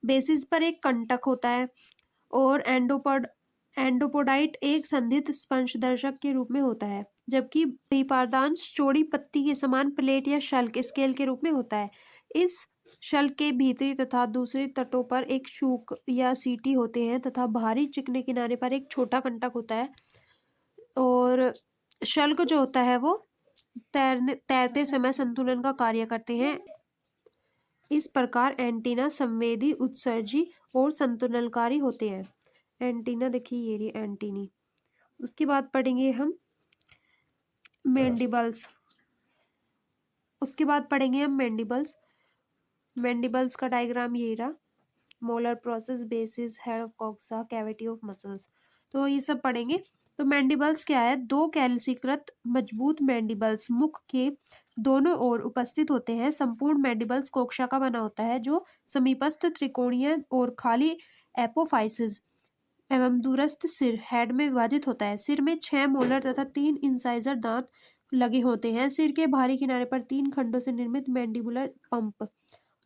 बेसिस पर एक कंटक होता है और एंडोपोडाइट एक संधित स्पर्शदर्शक के रूप में होता है, जबकि बहिर्पार्श्व चौड़ी पत्ती के समान प्लेट या शल्क स्केल के रूप में होता है। इस शल्क के भीतरी तथा दूसरे तटों पर एक शूक या सीटी होते हैं तथा बाहरी चिकने किनारे पर एक छोटा कंटक होता है। और शल्क जो होता है वो तैरते समय संतुलन का कार्य करते हैं। इस प्रकार एंटीना संवेदी, उत्सर्जी और संतुलनकारी होते हैं। एंटीना देखिए, ये रही एंटीनी। उसके बाद पढ़ेंगे हम मैंडिबल्स। मैंडिबल्स का डायग्राम ये रहा। Molar process, basis, head of coxa, cavity of muscles, तो ये सब पढ़ेंगे। तो मैंडिबल्स क्या है? 2 कैल्सीकृत मजबूत मैंडिबल्स मुख के दोनों ओर उपस्थित होते हैं। संपूर्ण मैंडिबल्स कोक्षा का बना होता है जो समीपस्थ त्रिकोणीय और खाली एपोफाइसिस एवं दूरस्थ सिर हेड में विभाजित होता है। सिर में 6 मोलर तथा 3 इंसाइजर दांत लगे होते हैं। सिर के बाहरी किनारे पर 3 खंडों से निर्मित मैंडिबुलर पंप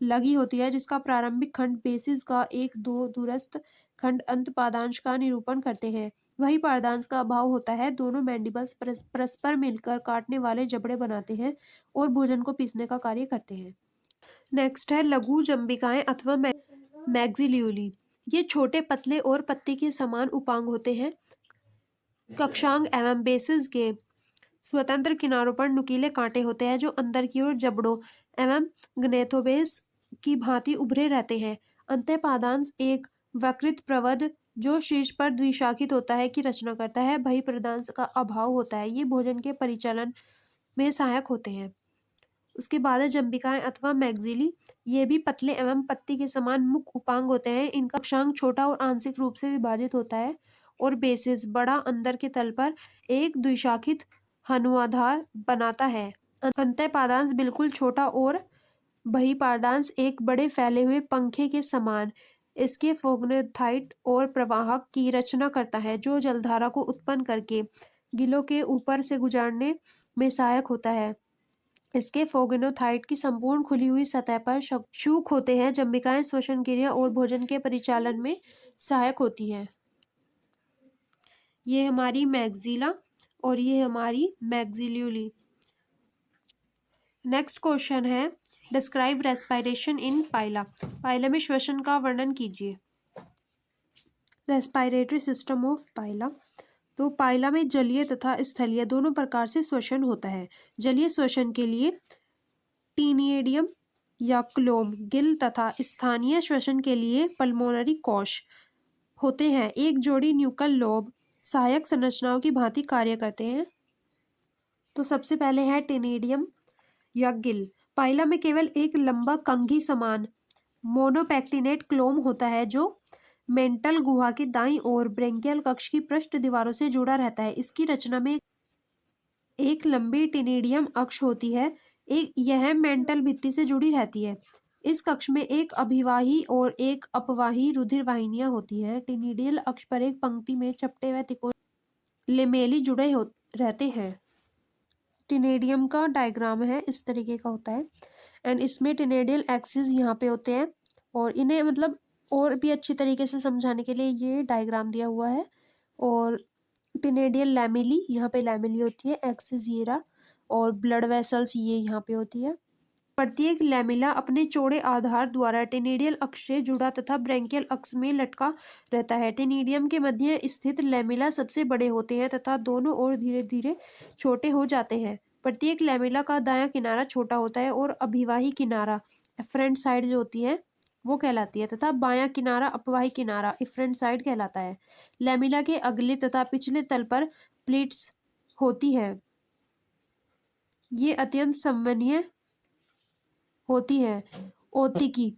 लगी होती है, जिसका प्रारंभिक खंड बेसिस का 1-2 दूरस्थ खंड अंत पादांश का निरूपण करते हैं। वही पादांश का अभाव होता है। दोनों मैंडिबल्स परस्पर मिलकर काटने वाले जबड़े बनाते हैं और भोजन को पीसने का कार्य करते हैं। नेक्स्ट है लघु जंबिकाएं अथवा मैक्सिल्यूली। ये छोटे, पतले और पत्ती के समान उपांग होते हैं। कक्षांग एवं बेसिस के स्वतंत्र किनारों पर नुकीले कांटे होते हैं जो अंदर की ओर जबड़ों एवं ग्नेथोबेस की भांति उभरे रहते हैं। अंतःपादांश एक वक्रित प्रवध जो शीर्ष पर द्विशाखित होता है की रचना करता है। बहिर्पादांश का अभाव होता है। ये भोजन के परिचालन में सहायक होते हैं। उसके बाद है जंबिकाएं अथवा मैक्सिली। ये भी पतले एवं पत्ती के समान मुख उपांग होते हैं। इनका कक्षांग छोटा और आंशिक रूप से विभाजित होता है और बेसिस बड़ा अंदर के तल पर एक द्विशाखित हनुआधार बनाता है। अंतःपादांश बिल्कुल छोटा और बहिर्पादांश एक बड़े फैले हुए पंखे के समान इसके फोग्नोथाइट और प्रवाहक की रचना करता है जो जलधारा को उत्पन्न करके गिलों के ऊपर से गुजरने में सहायक होता है। इसके फोगेनोथाइट की संपूर्ण खुली हुई सतह पर शूक होते हैं। जंबिकाएं श्वसन क्रिया और भोजन के परिचालन में सहायक होती हैं। ये हमारी मैक्सिला और ये हमारी मैक्सिल्यूली। नेक्स्ट क्वेश्चन है डिस्क्राइब रेस्पिरेशन इन पाइला। पाइला में श्वसन का वर्णन कीजिए। रेस्पिरेटरी सिस्टम ऑफ पाइला। तो पाइला में जलीय तथा स्थलीय दोनों प्रकार से श्वसन होता है। जलीय श्वसन के लिए टीनिएडियम या क्लोम गिल तथा स्थानीय श्वसन के लिए पल्मोनरी कोश होते हैं। एक जोड़ी न्यूकल लोब सहायक संरचनाओं की भांति कार्य करते हैं। तो सबसे पहले है टीनिएडियम या गिल। पाइला में केवल एक लंबा कंघी समान मोनोपेक्टिनेट क्लोम होता है जो मेंटल गुहा की दाईं ओर ब्रेंकियल कक्ष की पृष्ठ दीवारों से जुड़ा रहता है। इसकी रचना में एक लंबी टिनेडियम अक्ष होती है। यह मेंटल भित्ति से जुड़ी रहती है। इस कक्ष में एक अभिवाही और एक अपवाही रुधिर वाहिनियां होती हैं। टिनिडियल अक्ष पर एक पंक्ति में चपटे व तिकोने लेमेली जुड़े रहते हैं। टिनेडियम का डायग्राम है इस तरीके का होता है एंड इसमें टिनेडियल एक्सिस यहाँ पे होते हैं और इन्हें मतलब और भी अच्छी तरीके से समझाने के लिए ये डायग्राम दिया हुआ है। और टिनेडियल लैमेली, यहाँ पे लैमेली होती है, एक्सिस ये रहा, और ब्लड वेसल्स ये यहाँ पे होती है। प्रत्येक लैमेला अपने चौड़े आधार द्वारा टिनेडियल अक्ष से जुड़ा तथा ब्रेंकियल अक्ष में लटका रहता है। टिनेडियम के मध्य स्थित लैमेला सबसे बड़े होते हैं तथा दोनों ओर धीरे धीरे छोटे हो जाते हैं। प्रत्येक लैमेला का दायां किनारा छोटा होता है और अभिवाही किनारा एफरेंट साइड जो होती है वो कहलाती है तथा बायां किनारा अपवाही किनारा इफरेंट साइड कहलाता है। लैमेला के अगले तथा पिछले तल पर प्लेट्स होती है। ये अत्यंत संवहनीय होती है। ओतिकी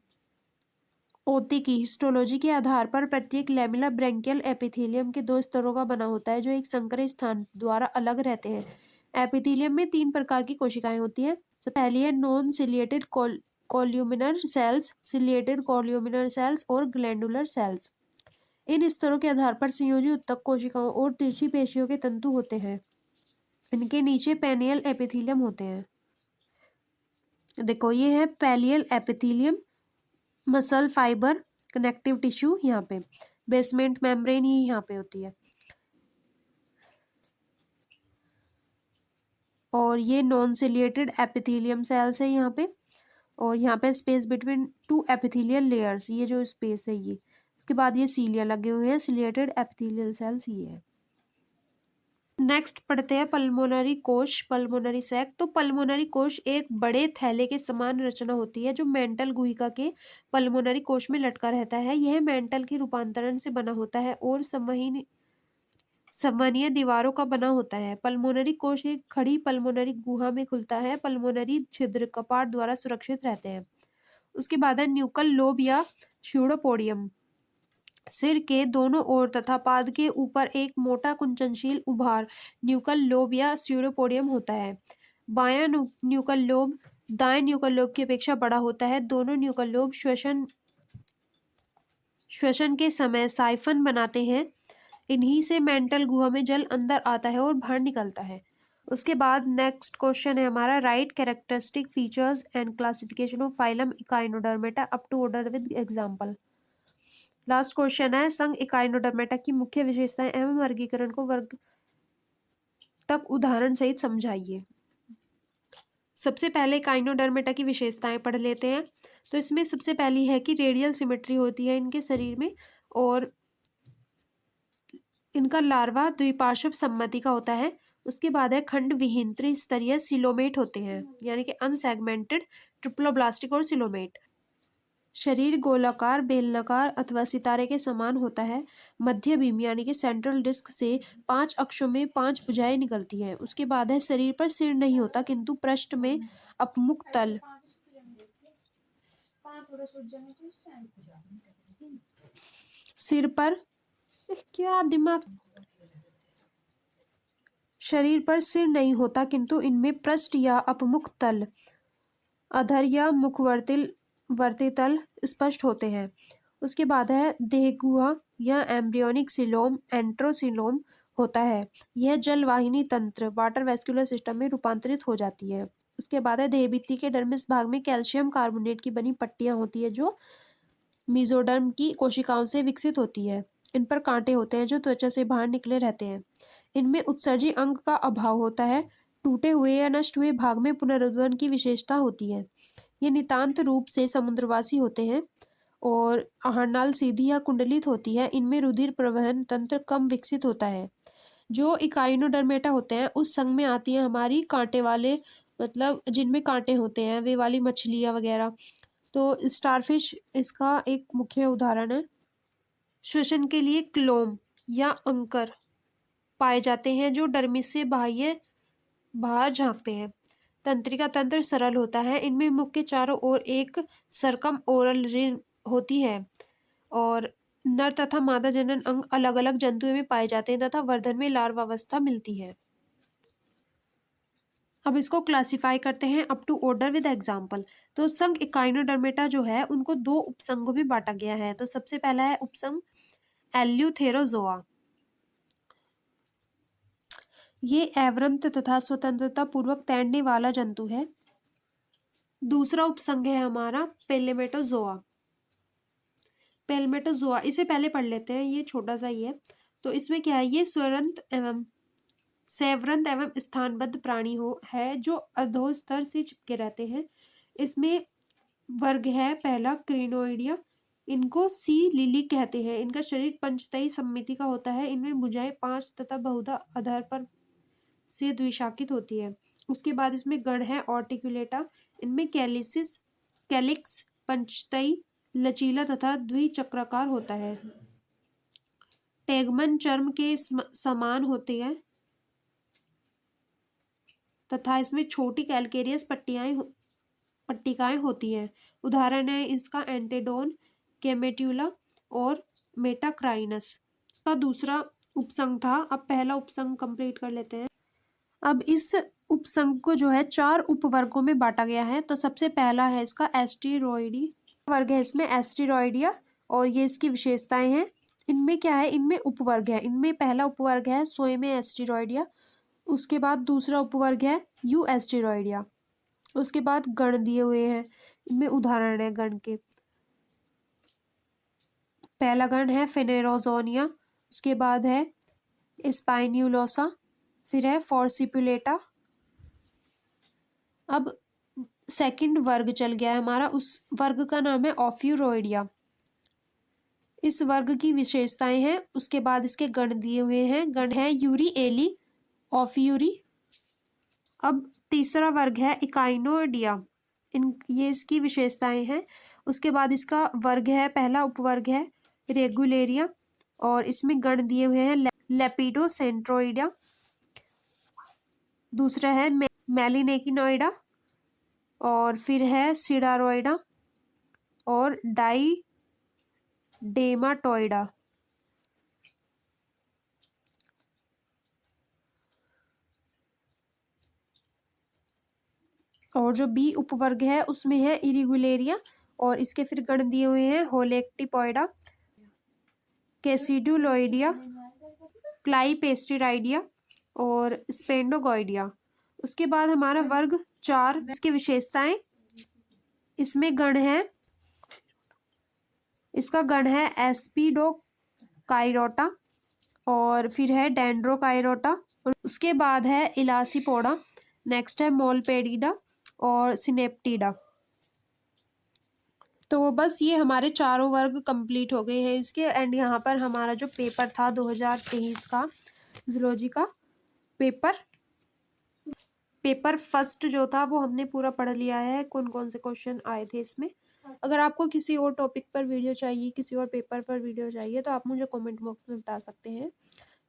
ओती की हिस्टोलॉजी के आधार पर प्रत्येक लैमेला ब्रैंकियल एपिथेलियम के दो स्तरों का बना होता है जो एक संकरी स्थान द्वारा अलग रहते हैं। एपिथेलियम में तीन प्रकार की कोशिकाएं होती हैं। सबसे पहली है non ciliated columnar cells, ciliated columnar cells और ग्लैंडुलर सेल्स। इन स्तरों के आधार पर संयोजी उत्तक कोशिकाओं और तिरछी पेशियों के तंतु होते हैं। इनके नीचे पेनियल एपिथेलियम होते हैं। देखो ये है pallial epithelium, muscle fibre connective tissue यहाँ पे, बेसमेंट मेम्ब्रेन ये यहाँ पे होती है। और ये नॉन सिलिएटेड एपिथेलियम सेल्स है यहाँ पे। और यहाँ पे space between two epithelial layers, ये जो स्पेस है ये। उसके बाद ये सीलिया लगे हुए हैं, सिलिएटेड एपिथेलियल सेल्स ये है। नेक्स्ट पढ़ते हैं पल्मोनरी कोश, पल्मोनरी सैक। तो पल्मोनरी कोश एक बड़े थैले के समान रचना होती है जो मेंटल गुहिका के पल्मोनरी कोश में लटका रहता है। यह मेंटल के रूपांतरण से बना होता है और संवहनीय दीवारों का बना होता है। पल्मोनरी कोश एक खड़ी पल्मोनरी गुहा में खुलता है। पल्मोनरी छिद्र कपाट द्वारा सुरक्षित रहते हैं। उसके बाद है न्यूकल लोब या स्यूडोपोडियम। सिर के दोनों ओर तथा पाद के ऊपर एक मोटा कुंचनशील उभार न्यूकल लोब या स्यूडोपोडियम होता है। बायां न्यूकल लोब दाएं न्यूकल लोब की अपेक्षा बड़ा होता है। दोनों न्यूकल लोब श्वसन के समय साइफन बनाते हैं। इन्हीं से मेंटल गुहा में जल अंदर आता है और बाहर निकलता है। उसके बाद नेक्स्ट क्वेश्चन है हमारा, write characteristic features and classification of phylum Echinodermata up to order with example. Last question है, संघ इकाइनोडर्मेटा की मुख्य विशेषताएं एवं वर्गीकरण को वर्ग तक उदाहरण सहित समझाइए। सबसे पहले इकाइनोडर्मेटा की विशेषताएं पढ़ लेते हैं। तो इसमें सबसे पहली है कि रेडियल सिमेट्री होती है इनके शरीर में, और इनका लार्वा द्विपार्श्व सम्मति का होता है। उसके बाद है खंड विहीन त्रिस्तरीय सिलोमेट होते हैं, यानी कि अनसेगमेंटेड ट्रिप्लोब्लास्टिक और सिलोमेट। शरीर गोलाकार, बेलनाकार अथवा सितारे के समान होता है। मध्य बीम यानी कि सेंट्रल डिस्क से 5 अक्षों में 5 भुजाएं निकलती हैं। उसके बाद है शरीर पर सिर नहीं होता किंतु पृष्ठ में अपमुख तल, सिर पर क्या दिमाग, शरीर पर सिर नहीं होता किंतु इनमें पृष्ठ या अपमुख तल, अधर या मुखवर्तीतल स्पष्ट होते हैं। उसके बाद है देहगुहा या एम्ब्रियोनिक सिलोम, एंट्रोसिलोम होता है। यह जलवाहिनी तंत्र वाटर वेस्कुलर सिस्टम में रूपांतरित हो जाती है। उसके बाद है देहभित्ति के डर्मिस भाग में कैल्शियम कार्बोनेट की बनी पट्टियां होती है जो मेसोडर्म की कोशिकाओं से विकसित होती है। इन पर कांटे होते हैं जो त्वचा से बाहर निकले रहते हैं। इनमें उत्सर्जी अंग का अभाव होता है। टूटे हुए या नष्ट हुए भाग में पुनरुद्भवन की विशेषता होती है। ये नितांत रूप से समुद्रवासी होते हैं और आहरनाल सीधी या कुंडलित होती है। इनमें रुधिर प्रवहन तंत्र कम विकसित होता है। जो इकाइनोडर्मेटा होते हैं उस संघ में आती हैं हमारी कांटे वाले, मतलब जिनमें कांटे होते हैं वे वाली मछलियाँ वगैरह। तो स्टारफिश इसका एक मुख्य उदाहरण है। श्वसन के लिए क्लोम या अंकर पाए जाते हैं जो डर्मिस से बाहर झांकते हैं। तंत्रिका तंत्र सरल होता है। इनमें मुख के चारों ओर एक सरकम ओरल रिंग होती है और नर तथा मादा जनन अंग अलग अलग जंतुओं में पाए जाते हैं तथा वर्धन में लार्वावस्था मिलती है। अब इसको क्लासिफाई करते हैं up to order with example. तो संघ इकाइनोडर्मेटा जो है उनको दो उपसंघों में बांटा गया है। तो सबसे पहला है उपसंघ एल्यूथेरोजोआ। ये एवरंत तथा स्वतंत्रता पूर्वक तैरने वाला जंतु है। दूसरा उपसंघ है हमारा पेलेमेटोजोआ। पेलमेटोजोआ इसे पहले पढ़ लेते हैं, ये छोटा सा ही है। तो इसमें क्या है, ये सैवरंत एवं स्थानबद्ध प्राणी है जो अधोस्तर से चिपके रहते हैं। इसमें वर्ग है पहला क्रिनोइडिया। इनको सी लिली कहते हैं। इनका शरीर पंचतई सममिति का होता है। इनमें भुजाएं 5 तथा बहुधा आधार पर से द्विशाखित होती है। उसके बाद इसमें गण है ऑर्टिकुलेटा। इनमें कैलिक्स पंचतई लचीला तथा द्विचक्राकार होता है। टेगमन चर्म के समान होते हैं तथा इसमें छोटी कैलकेरियस पट्टिकाएं होती हैं। उदाहरण है इसका एंटेडोन, केमेट्यूला और मेटाक्राइनस का दूसरा उपसंघ था। अब पहला उपसंघ कंप्लीट कर लेते हैं। अब इस उपसंघ को जो है 4 उपवर्गों में बांटा गया है। तो सबसे पहला है इसका एस्टेरॉयडी वर्ग है, इसमें एस्टेरॉयडिया, और ये इसकी विशेषताएं हैं। इनमें क्या है, इनमें उपवर्ग है। इनमें पहला उपवर्ग है सोएमे एस्टेरॉयडिया, उसके बाद दूसरा उपवर्ग है यू एस्टेरॉयडिया, उसके बाद गण दिए हुए हैं, इनमें उदाहरण है गण के। पहला गण है फेनेरोजोनिया, उसके बाद है स्पाइन्यूलोसा, फिर है फॉर्सिपुलेटा। अब सेकंड वर्ग चल गया है हमारा, उस वर्ग का नाम है ऑफ्यूरोइडिया। इस वर्ग की विशेषताएं हैं, उसके बाद इसके गण दिए हुए हैं। गण है यूरी एली ऑफ्यूरी। अब तीसरा वर्ग है इकाइनोडिया, ये इसकी विशेषताएं हैं। उसके बाद इसका वर्ग है, पहला उपवर्ग है रेगुलेरिया, और इसमें गण दिए हुए हैं लेपिडोसेंट्रोइडा। दूसरा है मेलिनेकिनोइडा, और फिर है सिडारोइडा और डाइडेमाटोइडा। और जो बी उपवर्ग है उसमें है इरिगुलेरिया, और इसके फिर गण दिए हुए हैं होलेक्टिपोइडा, कैसिडुलोइडिया, क्लाइपेस्टिराइडिया और स्पेंडोगोइडिया। उसके बाद हमारा वर्ग 4, इसकी विशेषताएं, इसमें गण है, इसका गण है एस्पिडोकाइरोटा, और फिर है डेंड्रोकाइरोटा, और उसके बाद है इलासीपोडा, नेक्स्ट है मोलपेडिडा और सिनेप्टिडा। तो बस ये हमारे चारों वर्ग कंप्लीट हो गए हैं इसके। एंड यहाँ पर हमारा जो पेपर था 2023 का जूलॉजी का पेपर फर्स्ट जो था वो हमने पूरा पढ़ लिया है, कौन कौन से क्वेश्चन आए थे इसमें। अगर आपको किसी और टॉपिक पर वीडियो चाहिए, किसी और पेपर पर वीडियो चाहिए, तो आप मुझे कमेंट बॉक्स में बता सकते हैं।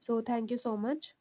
So thank you so much.